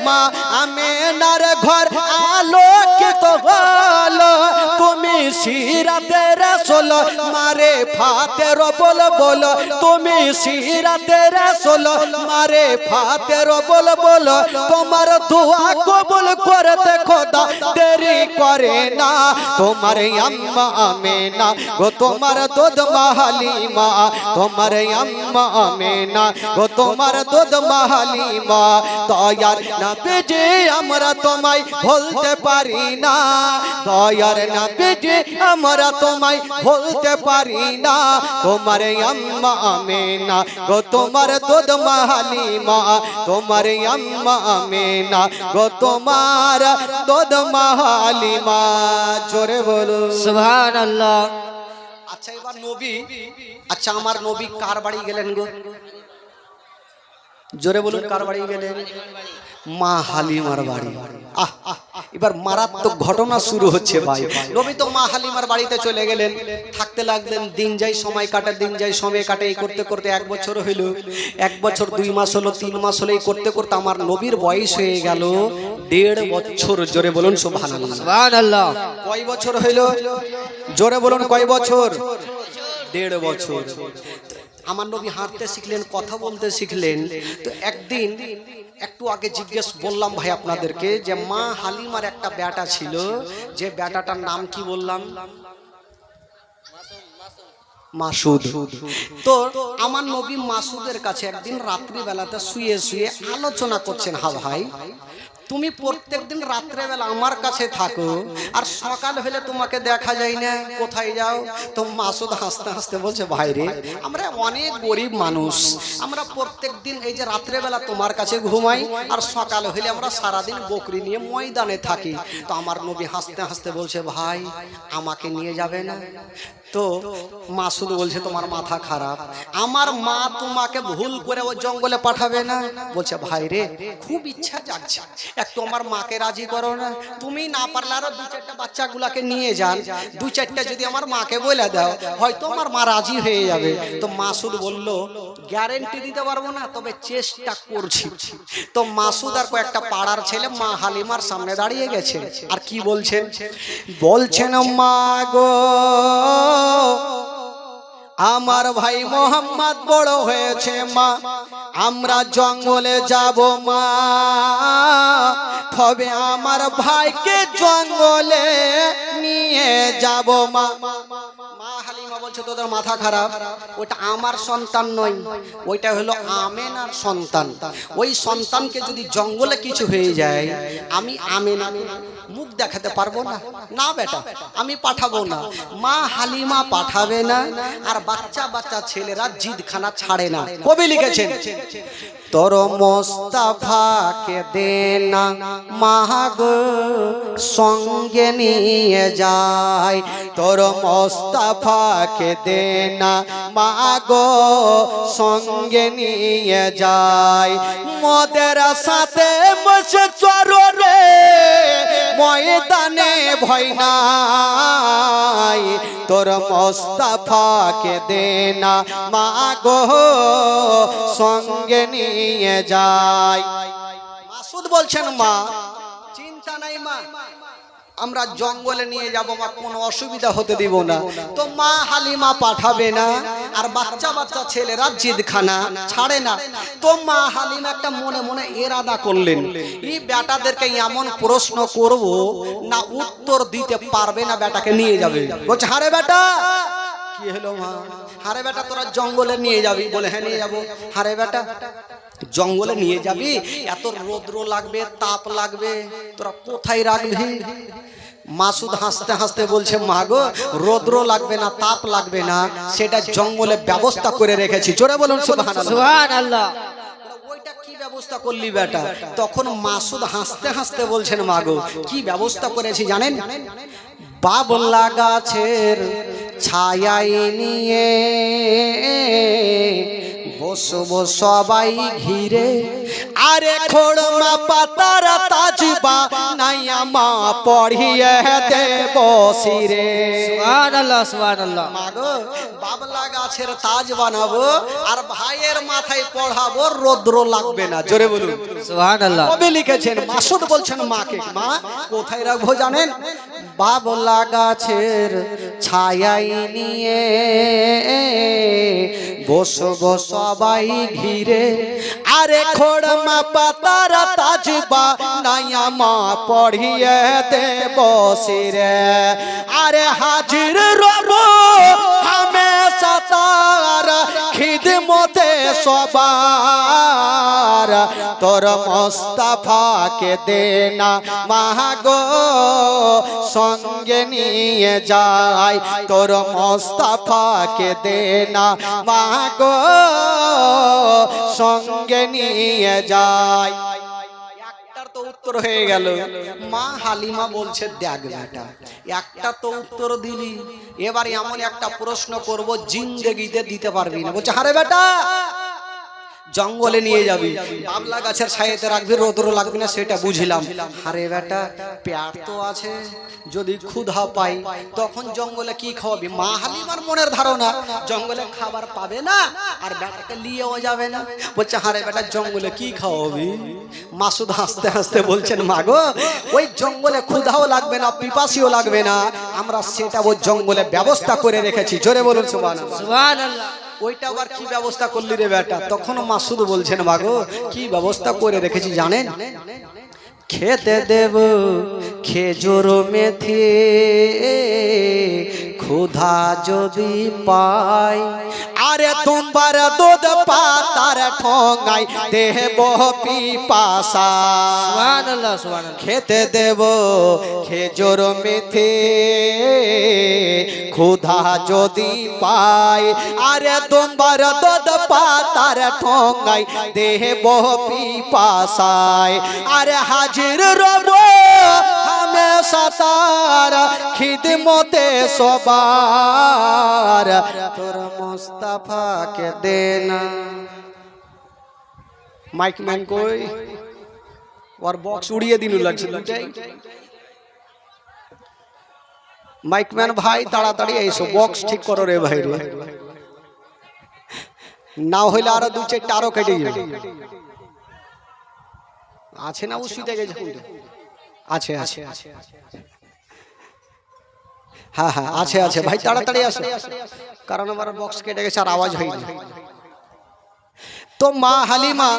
মা আমেনার ঘর আলোকিত হলো। তুমি সিরাতে রাসূল মারে ফাতের বল বল, তুমি সিরাতে রাসূল মারে ফাতের বল বল। তোমার দোয়া কবুল করতে খোদা দেরি করে না। তোমার আম্মা আমেনা গো, তোমার দুধ মা হালিমা, তোমার আম্মা আমেনা গো, তোমার দুধ মা হালিমা। দয়ার নবীজি আমরা তোমায় ভুলতে পারি না, দয়ার নবীজি আমরা তোমায় ভুলতে পারি না। তোমার আম্মা আমেনা গো, তোমার দুধ মা হালিমা, তোমার আম্মা আমেনা গো, তোমার দুধ মা হালিমা। জোরে বলো সুবহানাল্লাহ। আচ্ছা এবার নবী, আচ্ছা আমার নবী কার বাড়ি গেলেন গো? জোরে বলুন কার বাড়ি গেলেন? মা হালিমার বাড়ি। আহ এবার মারাত্মক ঘটনা শুরু হচ্ছে ভাই। নবী তো মা হালিমার বাড়িতে চলে গেলেন, থাকতে লাগলেন। দিন যায় সময় কাটে, দিন যায় সময় কাটে, এই করতে করতে 1 বছর হইল, 1 বছর 2 মাস হলো, 3 মাস হলো। এই করতে করতে আমার নবীর বয়স হয়ে গেল 1.5 বছর। জোরে বলুন সুবহানাল্লাহ। সুবহানাল্লাহ। কয় বছর হইল? জোরে বলুন কয় বছর? 1.5 বছর। আমার নবী হাঁটতে শিখলেন, কথা বলতে শিখলেন। তো একদিন একটু আগে জিজ্ঞেস বললাম ভাই আপনাদেরকে যে মা হালিমার একটা বেটা ছিল, যে বেটাটার নাম কি বললাম? মাসুদ। তো আমার নবী মাসুদের কাছে একদিন রাত্রি বেলাতে শুয়ে শুয়ে আলোচনা করছেন, হা ভাই তুমি প্রত্যেকদিন রাত্রেবেলা আমার কাছে থাকো, আর সকাল হলে তোমাকে দেখা যায় না, কোথায় যাও? তো মাসুদ হাসতে হাসতে বলছে, ভাই রে আমরা অনেক গরিব মানুষ, আমরা প্রত্যেকদিন এই যে রাত্রেবেলা তোমার কাছে ঘুমাই, আর সকাল হলে আমরা সারাদিন বকরি নিয়ে ময়দানে থাকি। তো আমার নবী হাসতে হাসতে বলছে, ভাই আমাকে নিয়ে যাবে না? তো মাসুদ বলছে, তোমার মাথা খারাপ, আমার মা তোমাকে ভুল করে ওই জঙ্গলে পাঠাবে না? বলছে, ভাই রে খুব ইচ্ছা যাচ্ছে, একটু আমার মাকে রাজি করো না, তুমি না পারলে আরো 2-4টা বাচ্চাগুলাকে নিয়ে যান, 2-4টা যদি আমার মাকে বলে দাও, হয়তো আমার মা রাজি হয়ে যাবে। তো মাসুদ বলল, গ্যারেন্টি দিতে পারবো না, তবে চেষ্টা করছি। তো মাসুদ আর কয়েকটা পাড়ার ছেলে মা হালিমার সামনে দাঁড়িয়ে গেছে, আর কি বলছেন? বলছেন, মা গো আমার ভাই মোহাম্মদ বড় হয়েছে মা, আমরা জঙ্গলে যাব মা, তবে আমার ভাইকে জঙ্গলে নিয়ে যাব মা। মা হালিমা বলছে, তোদের মাথা খারাপ, ওটা আমার সন্তান নয়, ওইটা হলো আমেনার সন্তান। ওই সন্তানকে যদি জঙ্গলে কিছু হয়ে যায়, আমি আমেনা মুখ দেখাতে পারবো না, না বেটা আমি পাঠাবো না। মা হালিমা পাঠাবে না, আর বাচ্চা বাচ্চা ছেলেরা জিদখানা ছাড়ে না। কবি লিখেছেন, তোর মোস্তাফাকে দে না মাগো সঙ্গে নিয়ে যায়, তোর মোস্তাফাকে দে না মাগো সঙ্গে নিয়ে যায়, মোদের সাথে বসে চররে ময়দানে ভয় নাই, তোর মোস্তাফাকে দে না মাগো সঙ্গে নিয়ে যায়। মাসুদ বলছেন, মা চিন্তা নাই মা, আমরা জঙ্গলে নিয়ে যাব মা, কোনো অসুবিধা হতে দিব না। তো মা হালিমা পাঠাবে না, আর বাচ্চা বাচ্চা ছেলেরা জিদখানা ছাড়ে না। তো মা হালিমা একটা মনে মনে এরাদা করলেন, এই বেটাদেরকে এমন প্রশ্ন করব না উত্তর দিতে পারবে না, বেটাকে নিয়ে যাবে। বলছে, হারে বেটা কি হলো মা? হারে বেটা তোরা জঙ্গলে নিয়ে যাবি? বলে, হ্যাঁ নিয়ে যাবো। হারে বেটা জঙ্গলে নিয়ে যাবি, এত রৌদ্র লাগবে, তাপ লাগবে, তোরা কোথায় রাখবি? মাসুদ হাসতে হাসতে বলছে, মা গো রৌদ্র লাগবে না, তাপ লাগবে না, সেটা জঙ্গলে ব্যবস্থা করে রেখেছি। জোরে বলুন সুবহানাল্লাহ। সুবহানাল্লাহ। ওইটা কি ব্যবস্থা করলি বেটা? তখন মাসুদ হাসতে হাসতে বলছেন, মা গো কি ব্যবস্থা করেছি জানেন? বাবলা গাছের ছায়ায় নিয়ে বসবো সবাই ঘিরে, আরে খোড়মা পাতার তাজবা নাইয়া মা পড়িয়ে দেব শিরে। সুবহানাল্লাহ। সুবহানাল্লাহ। মাগো বাবলা গাছের তাজ বানাবো, আর ভাইয়ের মাথায় পড়াবো, রৌদ্র লাগবে না। জোরে বলুন সুবহানাল্লাহ। কবি লিখেছেন, মাসুদ বলছেন মাকে, মা কোথায় রাখবো জানেন? বাবলা গাছের ছায়ায় নিয়ে বসবো সবাই ঘিরে, আরে খোড়মা পাতার তাজবা নাইয়া মা পড়িয়ে দেব শিরে, আরে হাজির রব হামেশা তার খিদমতে সবার, তোর মোস্তাফাকে দে না মাগো সঙ্গে নিয়ে যায়, তোর মোস্তাফাকে দে না মাগো সঙ্গে নিয়ে যায়। একটার তো উত্তর হয়ে গেল। মা হালিমা বলছে, দেখ বেটা একটা তো উত্তর দিলি, এবার এমন একটা প্রশ্ন করব জিন্দেগিতে দিতে পারবি না। বলছে, আরে বেটা জঙ্গলে নিয়ে যাবি, বাবলা গাছের ছায়াতে রাখবি, রোদ্র লাগবে না, সেটা বুঝলাম। আরে বেটা পেট তো আছে, যদি ক্ষুধা পাই তখন জঙ্গলে কি খাওয়াবি? মা হালিমার মনের ধারণা জঙ্গলে খাবার পাবে না আর বেটাকে নিয়েও যাবে না। বলছে আরে বেটা জঙ্গলে কি খাওয়াবি? মাসুদ হাসতে হাসতে বলছেন মা গো, ওই জঙ্গলে ক্ষুধাও লাগবে না, পিপাসিও লাগবে না, আমরা সেটা ওই জঙ্গলে ব্যবস্থা করে রেখেছি। জোরে বলুন সুবহানাল্লাহ। সুবহানাল্লাহ। ওইটা আবার কি ব্যবস্থা করলি রে বেটা? তখন মাসুদ বলছেন মাগো কি ব্যবস্থা করে রেখেছি জানেন? খেতে দেব খেজুর মেথি, ক্ষুধা যদি পাই, আরে তোমার দুধ পাতার ঠোঙাই দেব পিপাসা। সুবহানাল্লাহ সুবহানাল্লাহ। খেতে দেব খেজুর মেথি, ক্ষুধা যদি পাই, আরে তোমার দুধ পাতার ঠোঙাই দেব পিপাসায়, আরে হাজির রব হামেশা তার খিদমতে সবার, তোর মুস্তাফাকে দেনা। মাইক ম্যান কই? ওর বক্স উড়িয়ে দিন লাগছে। মাইকম্যান ভাই তাড়াতাড়ি এসো, বক্স ঠিক করো রে ভাই রে, না হইলে আরো দু চারটা আরো কেটে যাবে। আছে না উসিতে গেছে? আছে আছে হ্যাঁ হ্যাঁ আছে আছে ভাই, তাড়াতাড়ি আসো, কারণ আমার বক্স কেটে গেছে আর আওয়াজ হয়নি। তো মা হালিমা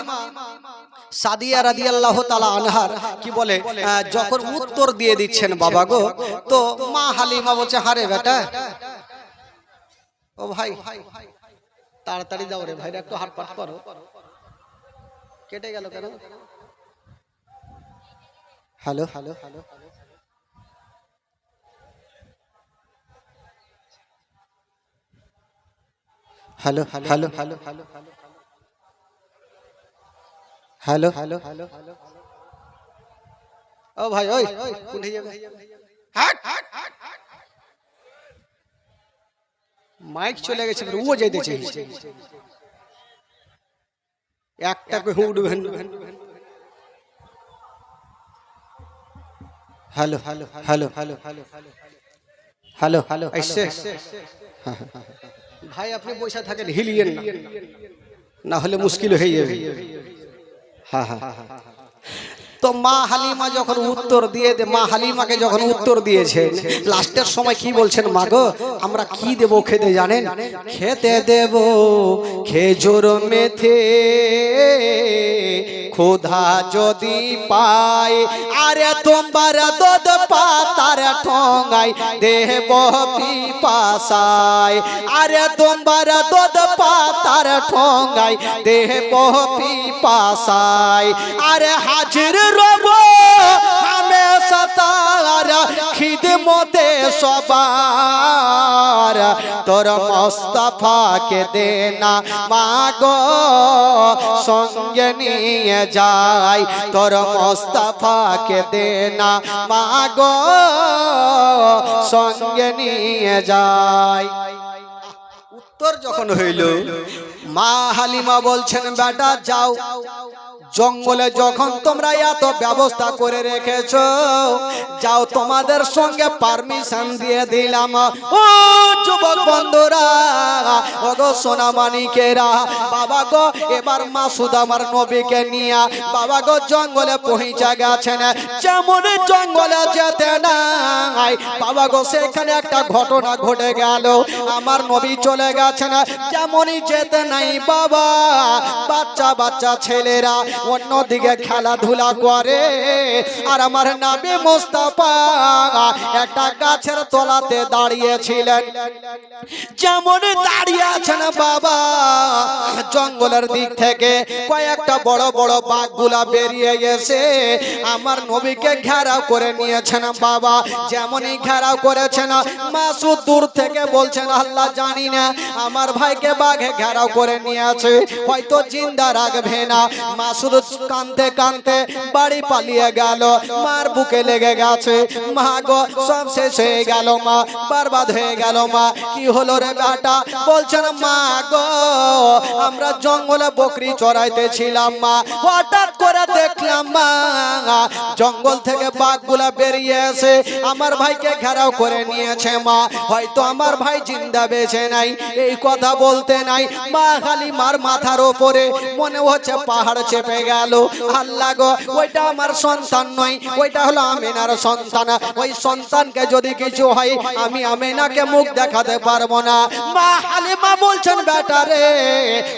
সাদিয়া রাদিয়াল্লাহু তাআলা আনহার কি বলে, যখন উত্তর দিয়ে দিচ্ছেন বাবা গো, তো মা হালিমা বলছে হারে বেটা, ও ভাই তাড়াতাড়ি দাও রে ভাই, একটু হাটপাট করো, কেটে গেল কেন? Hello hello hello hello hello hello hello hello hello hello ও ভাই ওই কোথায় যাবে? মাইক চলে গেছে, ও যাইতেছে একটা কই উঠবেন। Hello hello hello hello hello hello hello এসে ভাই আপনি বসে থাকেন, হিলিয়েন না, না হলে মুশকিল হয়ে যাবে। হ্যাঁ হ্যাঁ তো মা হালিমা যখন উত্তর দিয়ে মা হালিমাকে যখন উত্তর দিয়েছে, লাস্টের সময় কি বলছেন মা গো, আমরা কি দেব খেতে জানেন? খেতে দেব খেজুর মেথি, ক্ষুধা যদি পাই, আরে তোমার দুধ পাতার ঠোঙাই দেব পিপাসায়, আরে তোমার দুধ পাতার ঠোঙাই দেব পিপাসায়, আরে হাজির রব হামেশা তার খিদমতে সবার, তোর মুস্তাফাকে দেনা মাগো সঙ্গে নিয়ে যাই, তোর মুস্তাফাকে দেনা মাগো সঙ্গে নিয়ে যাই। উত্তর যখন হইল, মা হালিমা বলছেন বেটা যাও, জঙ্গলে যখন তোমরা এত ব্যবস্থা করে রেখেছো, যাও তোমাদের সঙ্গে পারমিশন দিয়ে দিলাম। ও যুবক বন্ধুরা, ও গো সোনামানিকেরা, বাবা গো এবার মাসুদ আমার নবীকে নিয়ে বাবা গো জঙ্গলে পৌঁছে গেছেন। যেমন জঙ্গলে যেতে নাই বাবা গো, সেখানে একটা ঘটনা ঘটে গেল, আমার নবী চলে গেছেন। যেমনই যেতে নাই বাবা, বাচ্চা বাচ্চা ছেলেরা অন্যদিকে খেলাধুলা করে, আর আমার নবী মুস্তাফা একটা গাছের তলাতে দাঁড়িয়েছিলেন। যেমন দাঁড়িয়ে আছেন বাবা, জঙ্গলের দিক থেকে কয়েক কয়েকটা বড় বড় বাঘগুলা বেরিয়ে গেছে আমার নবীকে ঘেরাও করে নিয়েছেন বাবা। যেমনই ঘেরাও করেছেন মাসুদ দূর থেকে বলছেন আল্লাহ জানি না আমার ভাইকে বাঘে ঘেরাও করে নিয়েছে, হয়তো জিন্দা রাখবে না। মাসুদ কাঁদতে কাঁদতে বাড়ি পালিয়ে গেল, মার বুকে লেগে গেছে। মা গো সব শেষ হয়ে গেল, মা বরবাদ হয়ে গেল। মা কি হলো রে বেটা? বলছেন মা গো আমরা জঙ্গলে বকরি চড়াইতেছিলাম মা, হঠাৎ করে দেখলাম মা জঙ্গল থেকে বাঘগুলা বেরিয়ে এসে আমার ভাইকে ঘেরাও করে নিয়েছে মা, হয়তো আমার ভাই জিন্দা বেঁচে নাই। এই কথা বলতে নাই মা খালি মার মাথার ওপরে মনে হচ্ছে পাহাড় চেপে গেল। আল্লাহ গো ওইটা আমার সন্তান নয়, ওইটা হলো আমিনার সন্তান। ওই সন্তানকে যদি কিছু হয় আমি আমিনাকে মুখ দেখাতে পারবো না। মা হালিমা বলছেন বেটা রে,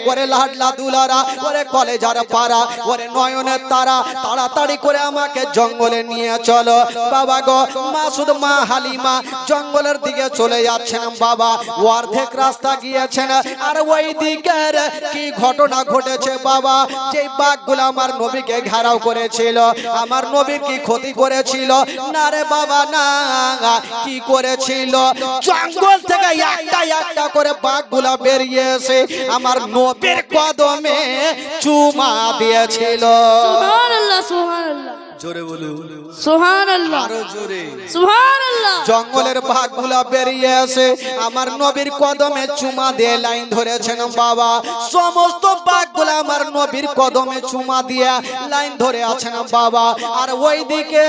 ওরে লাডলা দুলারা, ওরে কলেজার পাড়া, ওরে নয়নের তারা, তাড়াতাড়ি করে আমাকে জঙ্গলে নিয়ে চলো। বাবা গো মাসুদ মা হালিমা জঙ্গলের দিকে চলে যাচ্ছেন বাবা। অর্ধেক রাস্তা গিয়েছেন আর ওই দিকের কি ঘটনা ঘটেছে বাবা, যে বাঘগুলো আমার নবীকে ঘেরাও করেছিল আমার নবীর কি ক্ষতি করেছিল? না রে বাবা না, কি করেছিল? জঙ্গল থেকে একটা একটা করে বাঘগুলা বেরিয়ে এসে আমার নবীর কদমে চুমা দিয়েছিল। সুবহানাল্লাহ সুবহানাল্লাহ জোরে বলুন সুবহানাল্লাহ, আরো জোরে সুবহানাল্লাহ। জঙ্গলের বাঘগুলা বেরিয়ে এসে আমার নবীর কদমে চুমা দিয়ে লাইন ধরেছেন বাবা। সমস্ত বাঘগুলা আমার নবীর কদমে চুমা দিয়ে লাইন ধরে আছেন বাবা। আর ওইদিকে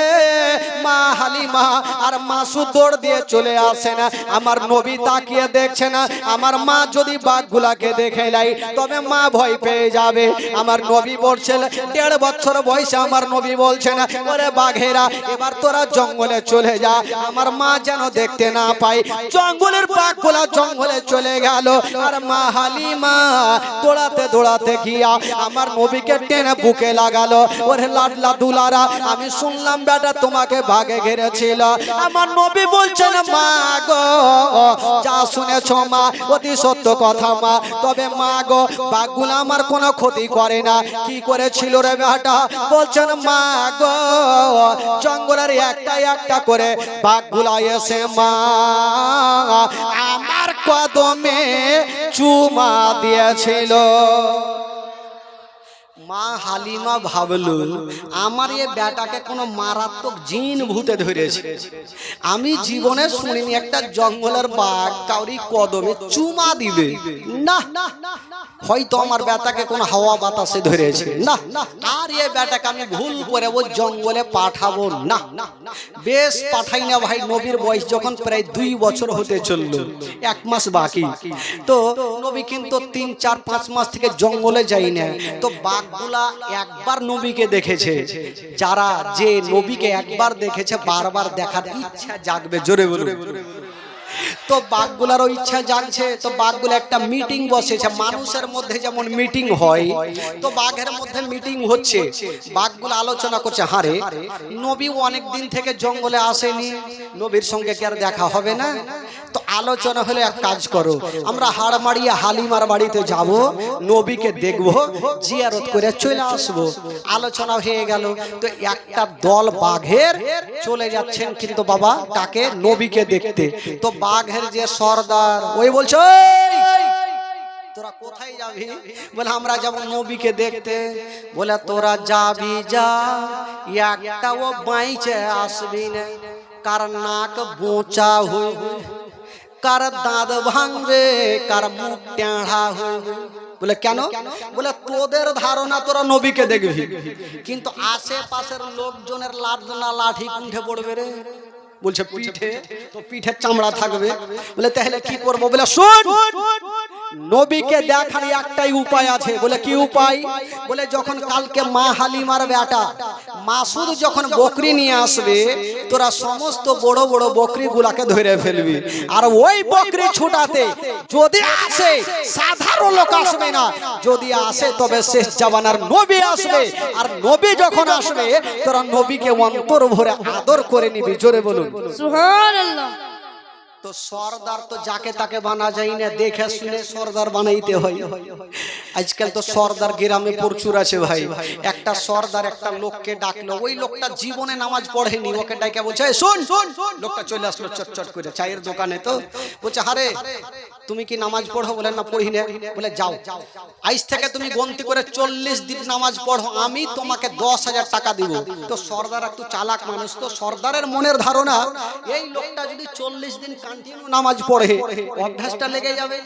মা হালিমা আর মাসুদ দৌড় দিয়ে চলে আসেন। আমার নবী তাকিয়ে দেখছেন আমার মা যদি বাঘগুলাকে দেখে লাই তবে মা ভয় পেয়ে যাবে। আমার নবী বলছেন 1.5 বছর বয়সে আমার নবী বলছেন ওরে বাঘেরা এবার তোরা জঙ্গলে চলে যা, আমার মা যেন দেখতে না পায়। জঙ্গলের বাঘগুলা জঙ্গলে চলে গেল আর মা হালিমা দৌড়াতে দৌড়াতে গিয়া আমার নবীকে টেনে বুকে লাগালো। ওরে লাডলা দুলারা, আমি শুনলাম বেটা তোমাকে বাঘে ঘিরেছিল। আমার নবী বলছেন মা গো যা শুনেছ মা অতি সত্য কথা মা, তবে মা গো বাঘগুলা আমার কোনো ক্ষতি করে না। কি করেছিল রে বেটা? বলছেন মা গো জঙ্গলের একটা একটা করে বাঘগুলা এসে মা আমার কদমে চুমা দিয়েছিল। মা হালিমা ভাবলো আমার এই বেটাকে কোনো মারাত্মক জিন ভূতে ধরেছে। আমি জীবনে শুনিনি একটা জঙ্গলের বাঘ কাউরি কদমে চুমা দিবে। না, হয়তো আমার বেটাকে কোনো হাওয়া বাতাসে ধরেছে। না, আর এই বেটাকে আমি ভুল করে ও জঙ্গলে পাঠাবো না। বেশ পাঠাই না ভাই। নবীর বয়স যখন প্রায় 2 বছর হতে চললো, 1 মাস বাকি, তো নবী কিন্তু 3, 4, 5 মাস থেকে জঙ্গলে যাই না। তো বাঘগুলা একবার নবীকে দেখেছে, যারা যে নবীকে একবার দেখেছে বারবার দেখার ইচ্ছা জাগবে। জোরে বলুন। তো বাঘগুলারও ইচ্ছা জাগছে। তো বাঘগুলো একটা মিটিং বসেছে, মানুষের মধ্যে যেমন মিটিং হয় তো বাঘের মধ্যে মিটিং হচ্ছে। বাঘগুলো আলোচনা করছে, হারে নবী অনেক দিন থেকে জঙ্গলে আসেনি, নবীর সঙ্গে কি আর দেখা হবে না? তো আলোচনা হলে এক কাজ করো, আমরা হাড় মারিয়ে হালিমার বাড়িতে যাব, নবীকে দেখব, জিয়ারত করে চলে আসবো। আলোচনা হয়ে গেল। তো একটা দল বাঘের চলে যাচ্ছেন কিন্তু বাবা কাকে? নবীকে দেখতে। তো বাঘের যে সর্দার ওই বলছে তোরা কোথায় যাবি? বলে আমরা যাব নবীকে দেখতে। বলে তোরা যাবি যা, একটাও বাইচে আসবি না, কার নাক বোঁচা হইবে, কার দাঁত ভাঙবে, কার মুখ টেঁড়া হইবে। বলে কেন? বলে তোদের ধারণা তোরা নবীকে দেখবি, কিন্তু আশেপাশের লোকজনের লাঠি কুণ্ঠে পড়বে রে। বলছে পিঠে, তো পিঠের চামড়া থাকবে। বলে তাহলে কি করবো? বলে শোন, নবীকে দেখার একটাই উপায় আছে। বলে কি উপায়? বলে যখন কালকে মা হালিমার বেটা মাসুদ যখন বকরি নিয়ে আসবে, তোরা সমস্ত বড় বড় বকরি গুলাকে ধরে ফেলবি। আর ওই বকরি ছুটাতে যদি আসে, সাধারণ লোক আসবে না, যদি আসে তবে শেষ জামানার নবী আসবে। আর নবী যখন আসবে তোরা নবীকে অন্তর ভরে আদর করে নিবি। জোরে বলুন সুবহানাল্লাহ। তো সর্দার তো যাকে তাকে বানা যায় না, দেখে শুনে সর্দার বানাইতে হয়। আজকাল তো সর্দার গ্রামে প্রচুর আছে ভাই। একটা সর্দার একটা লোককে ডাকলো, ওই লোকটা জীবনে নামাজ পড়েনি, ওকে ডাকে বলছে এই শোন। লোকটা চলে আসলো চটচট করে চায়ের দোকানে, তো বলছে আরে তুমি কি নামাজ পড়ো? বলে না পড়ি না। বলে যাও, আজ থেকে তুমি গন্তি করে 40 দিন নামাজ পড়ো, আমি তোমাকে 10,000 টাকা দিব। তো সর্দার একটু চালাক মানুষ, তো সর্দারের মনের ধারণা এই লোকটা যদি 40 দিন কন্টিনিউ নামাজ পড়ে অভ্যাসটা লেগে যাবে,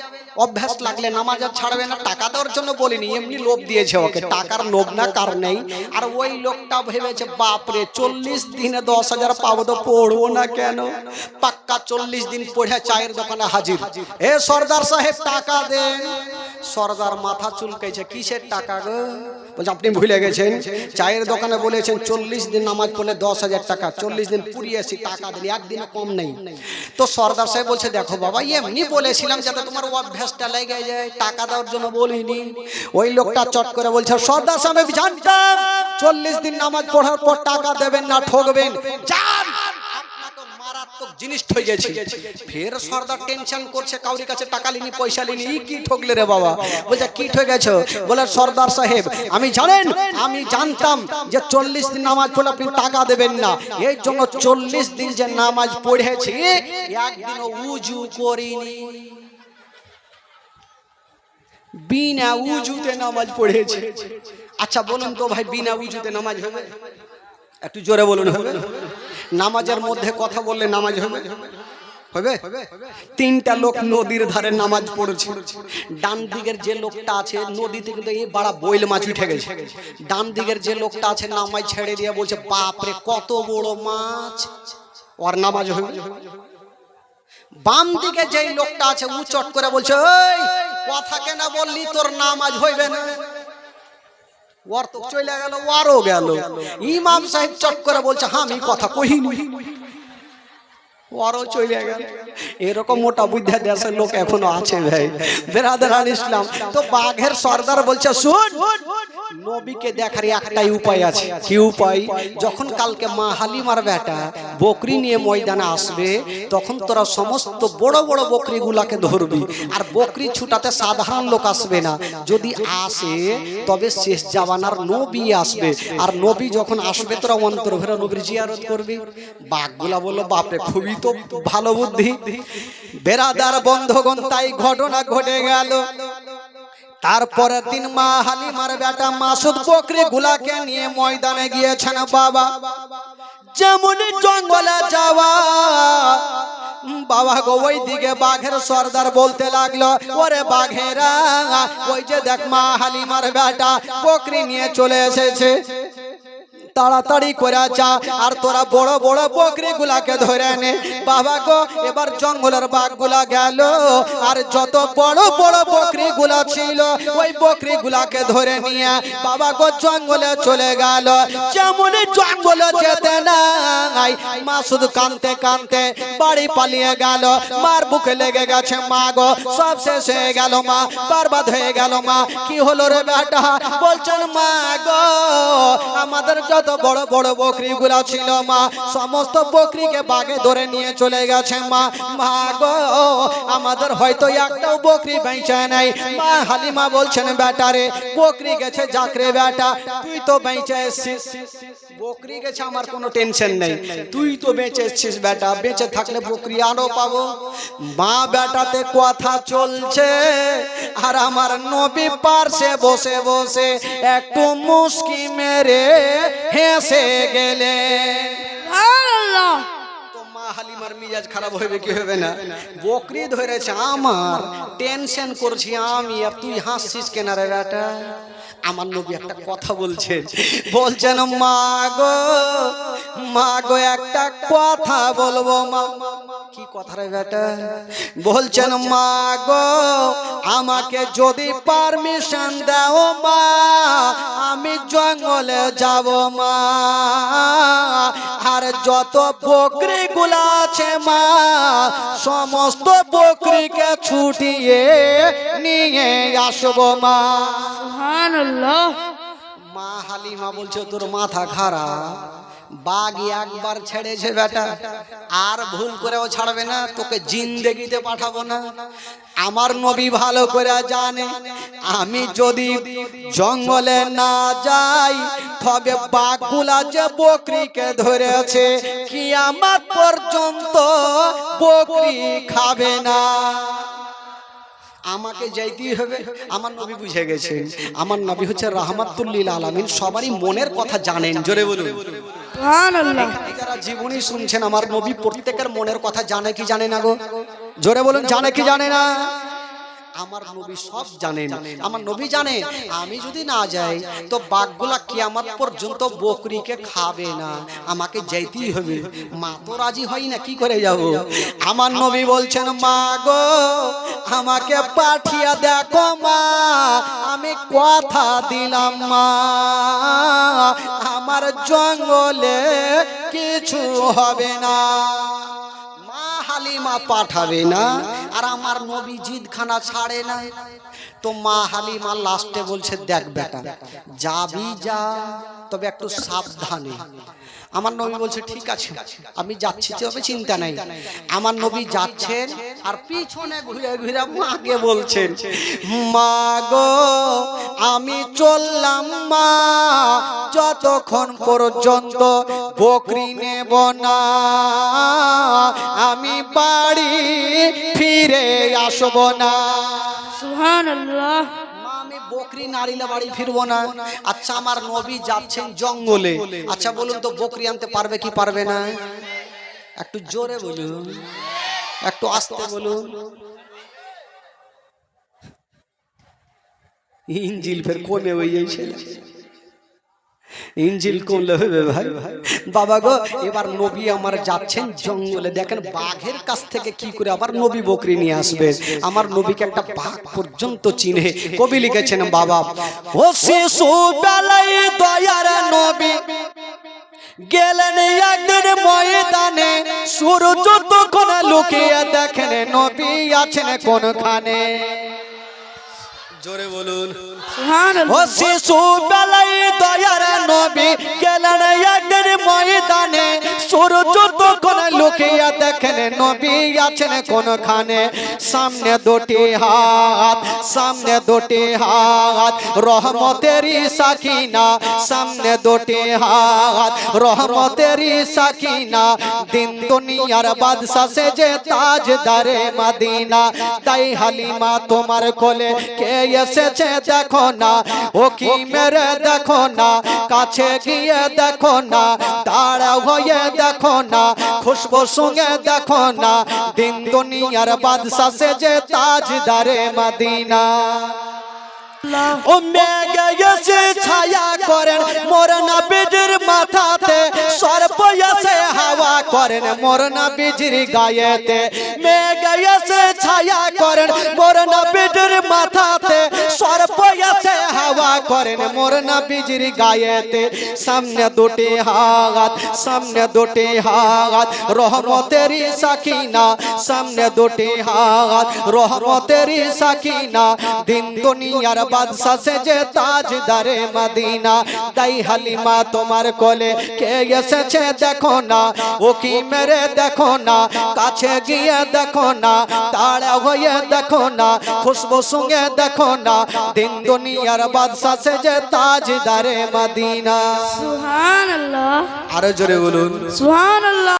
অভ্যাস লাগলে নামাজ আর ছাড়বে না। টাকা দেওয়ার জন্য বলিনি, এমনি লোভ দিয়েছে ওকে, টাকার লোভ না কার নেই। আর ওই লোকটা ভেবেছে বাপরে 40 দিনে 10,000 পাবো, তো পড়বো না কেন? পাক্কা 40 দিন পড়ে চায়ের দোকানে হাজির। এ সর্দার সাহেব টাকা দেন। সর্দার মাথা চুলকাইছে, কিসের টাকা গো? বলছে আপনি ভুলে গেছেন, চায়ের দোকানে বলেছেন 40 দিন নামাজ পড়লে 10,000 টাকা, 40 দিন পুরিয়েছি, টাকা দিন, একদিনও কম নেই। তো সর্দার সাহেব বলছে দেখো বাবা, এমনি বলেছিলাম যাতে তোমার অভ্যাসটা লেগে যায়, টাকা দেওয়ার জন্য বলিনি। ওই লোকটা চট করে বলছে সর্দার সাহেব জানতাম 40 দিন নামাজ পড়ার পর টাকা দেবেন না, ঠকবেন, যান মারাত্মক জিনিস হয়ে গেছে। ফের সর্দার টেনশন করছে, কাউরি কাছে টাকা লিনি, পয়সা লিনি, কি ঠকলে রে বাবা? বলছে কি ঠকে গেছো? বলে সর্দার সাহেব আমি জানেন, আমি জানতাম যে 40 দিন নামাজ পড়লে আপনি টাকা দেবেন না, এই জন্য 40 দিন যে নামাজ পড়েছি একদিনও উজু করিনি, বিনা উজুতে নামাজ পড়েছি। আচ্ছা বলুন তো ভাই, বিনা উজুতে নামাজ হবে? একটু জোরে বলুন হবে? নামাজের মধ্যে কথা বললে নামাজ হবে? হবে? তিনটা লোক নদীর ধারে নামাজ পড়ছে। ডান দিকের যে লোকটা আছে, নদীতে কিন্তু এই বড় বইল মাছ উঠে গেছে। ডান দিকের যে লোকটা আছে নামাজ ছেড়ে দিয়ে বলছে বাপরে কত বড় মাছ, ওর নামাজ হবে? বাম দিকে যে লোকটা আছে ও চট করে বলছে এই কথা কেন বললি, তোর নামাজ হইবে না। ওর তো চলে গেল, ওরও গেল। ইমাম সাহেব চট করে বলছে আমি কথা কহিনি, ওরও চলে গেল। এরকম মোটা বুদ্ধা দেশের লোক এখনো আছে ভাই, বেরাদারান ইসলাম। তো বাঘের সর্দার বলছে শুন, নবীকে দেখার একটাই উপায় আছে। কি উপায়? যখন কালকে মা হালিমার বেটা বকরি নিয়ে ময়দানে আসবে, তখন তোরা সমস্ত বড় বড় বকরি গুলাকে ধরবি। আর বকরি ছুটাতে সাধারণ লোক আসবে না, যদি আসে তবে শেষ জামানার নবী আসবে। আর নবী যখন আসবে তোরা অন্তর ভরে নবীর জিয়ারত করবি। বাঘগুলা বললো বাপরে খুবই তো ভালো বুদ্ধি। বেরাদার বন্ধগণ, তাই ঘটনা ঘটে গেল। তারপরের দিন মা হালিমার বেটা মাসুদ বকরি গুলাকে নিয়ে ময়দানে গিয়েছেন বাবা। যেমন জঙ্গলে যাওয়া বাবা গো, ওই দিকে বাঘের সর্দার বলতে লাগলো ওরে বাঘেরা, ওই যে দেখ মা হালিমার বেটা বকরি নিয়ে চলে এসেছে, তাড়াতাড়ি করে যা আর তোরা বড় বড় বকরি গুলাকে ধরে নে। বাবা গো, এবার জঙ্গলের বাঘ গুলা গেল, আর যত বড় বড় বকরি গুলা ছিল ওই বকরি গুলাকে ধরে নিয়ে বাবা গো জঙ্গলে চলে গেল। যেমন জঙ্গলে যেতে নাই মাসুদ কানতে কানতে বাড়ি পালিয়ে গেল। মার বুকে লেগে গেছে, মা গো সব শেষ হয়ে গেল, মা বরবাদ হয়ে গেল। মা কি হলো রে বেটা? বলছেন মা গো আমাদের যত বড় বড় বকরি গুলা ছিল মা, সমস্ত বকরিকে বাঘে ধরে নিয়ে চলে গেছে। মা মা গো আমাদের হয়তো একটাও বকরি বেঁচে নাই। মা হালিমা বলছেন বেটা রে বকরি গেছে যাকরে বেটা, তুই তো বেঁচে এসছিস, বকরি গেছে আমার কোনো টেনশন নেই, তুই তো বেঁচে এসছিস বেটা, বেঁচে থাকলে বকরি আরো পাবো। মা বেটাতে কথা চলছে আর আমার নবী পার্শ্বে বসে বসে একটু মুস্কি মেরে হেসে গেলেন। তো মা হালিমার মিজাজ খারাপ হবে কি হবে না? বকরি ধরেছে আমার, টেনশন করছি আমি, আর তুই হাসছিস কেন রে বেটা? আমার নবী একটা কথা বলছেন, বলছেন মা গো একটা কথা বলবো মা। কি কথা রে বেটা? বলছেন মা গো আমাকে যদি পারমিশন দাও মা, আমি জঙ্গলে যাব মা, আর যত বকরি গুলা আছে মা সমস্ত বকরিকে ছুটিয়ে নিয়ে আসবো মা। সুবহানাল্লাহ। মা হালিমা বলছে তোর মাথা খারাপ, বাঘ একবার ছেড়েছে বেটা, আর ভুল করেও ছাড়বে না, তোকে জিন্দেগিতে পাঠাবো না। আমার নবী ভালো করে জানে আমি যদি জঙ্গলে না যাই তবে বাঘগুলা যে বকরিকে ধরেছে কিয়ামত পর্যন্ত বকরি খাবে না। আমাকে যাইতেই হবে। আমার নবী বুঝে গেছেন আমার নবী হচ্ছে রাহমাতুল লিল আলামিন, সবারই মনের কথা জানেন। জোরে বলুন সুবহানাল্লাহ। যারা জীবনী শুনছেন আমার নবী প্রত্যেকের মনের কথা জানে কি জানে না গো? জোরে বলুন জানে কি জানে না? আমার নবী সব জানেন। আমার নবী জানে আমি যদি না যাই তো বাঘগুলা কিয়ামত পর্যন্ত বকরিকে খাবে না, আমাকে যাইতেই হবে। মা তো রাজি হয় না, কি করে যাব? আমার নবী বলছেন মা গো আমাকে পাঠিয়ে দেখো মা, আমি কথা দিলাম মা আমার জঙ্গলে কিছু হবে না। হালিমা পাঠাবে না, আর আমার নবী জিদখানা ছাড়ে না। তো মা হালিমা লাস্টে বলছে দেখ বেটা যাবি যা, তবে একটু সাবধানে। আমার নবী বলছে ঠিক আছে আমি যাচ্ছি, তবে চিন্তা নাই। আমার নবী যাচ্ছেন আর পিছনে ঘুরে ঘুরে মাকে বলছেন মা গো আমি চললাম মা, যতক্ষণ পর্যন্ত বকরি নেব না আমি বাড়ি ফিরে আসব না। সুবহানাল্লাহ। আমি বকরি নারিলে বাড়ি ফিরবো না। আচ্ছা আমার নবী যাচ্ছেন জঙ্গলে, আচ্ছা বলুন তো বকরি আনতে পারবে কি পারবে না? একটু জোরে বলুন, একটু আস্তে বলুন। ইঞ্জিল ফের কোনে হয়ে যাইছে, ইঞ্জিল কোনলে হবে ভাই? বাবা গো এবার নবী আমার যাচ্ছেন জঙ্গলে, দেখেন বাঘের কাছ থেকে কি করে আবার নবী বকরি নিয়ে আসবে। আমার নবীকে একটা বাঘ পর্যন্ত চিনে। কবি লিখেছেন বাবা ও শিশু বেলায় দয়ার নবী গেলেন একদিন ময়দানে, সূর্য তখন লুকিয়ে দেখেন নবী আছেন কোনখানে। জোরে বলুন সুবহানাল্লাহ। ও শিশু বেলায় দয়ার নবী গেলেন একদিন ময়দানে, সূর্য তখন লুকিয়ে দেখেন নবী আছেন কোনখানে। সামনে দুটি হাত, সামনে দুটি হাত রহমতেরই সাকিনা, সামনে দুটি হাত রহমতেরই সাকিনা, দিন দুনিয়ার বাদশা সে যে তাজদারে মদিনা। তাই হালিমা তোমার কোলে কে এসেছে দেখো না, ও কি মেরে দেখো না, কাছে গিয়ে দেখো না, দাঁড়া হয়ে দেখো না, খুশবু সঙ্গে দেখো না, দিন দুনিয়ার বাদশা সে যে তাজদারে মদিনা। ও মেঘে এসে ছায়া করেন মোর নবীর মাথাতে, সর্প এসে হাওয়া করেন মোর নবীর গায়েতে। মেঘে এসে ছায়া করেন মোর নবীর মাথাতে, সর্প এসে হাওয়া করেন মোর নবীর গায়েতে। সামনে দুটি হাত, সামনে দুটি হাত রহমতেরই সাকিনা, সামনে দুটি হাত রহমতেরই সাকিনা, দিন দুনিয়ার বাদশা সে যে তাজদারে মদিনা। তাই হালিমা তোমার কোলে কে এসেছে দেখো না, ও কি মেরে দেখো না, কাছে গিয়ে দেখো না, তাড়া হয়ে দেখো না, খুশবু সঙ্গে দেখো না, দিন দুনিয়ার বাদশা সে যে তাজদারে মদিনা। সুবহানাল্লাহ। আরো জোরে বলুন সুবহানাল্লাহ।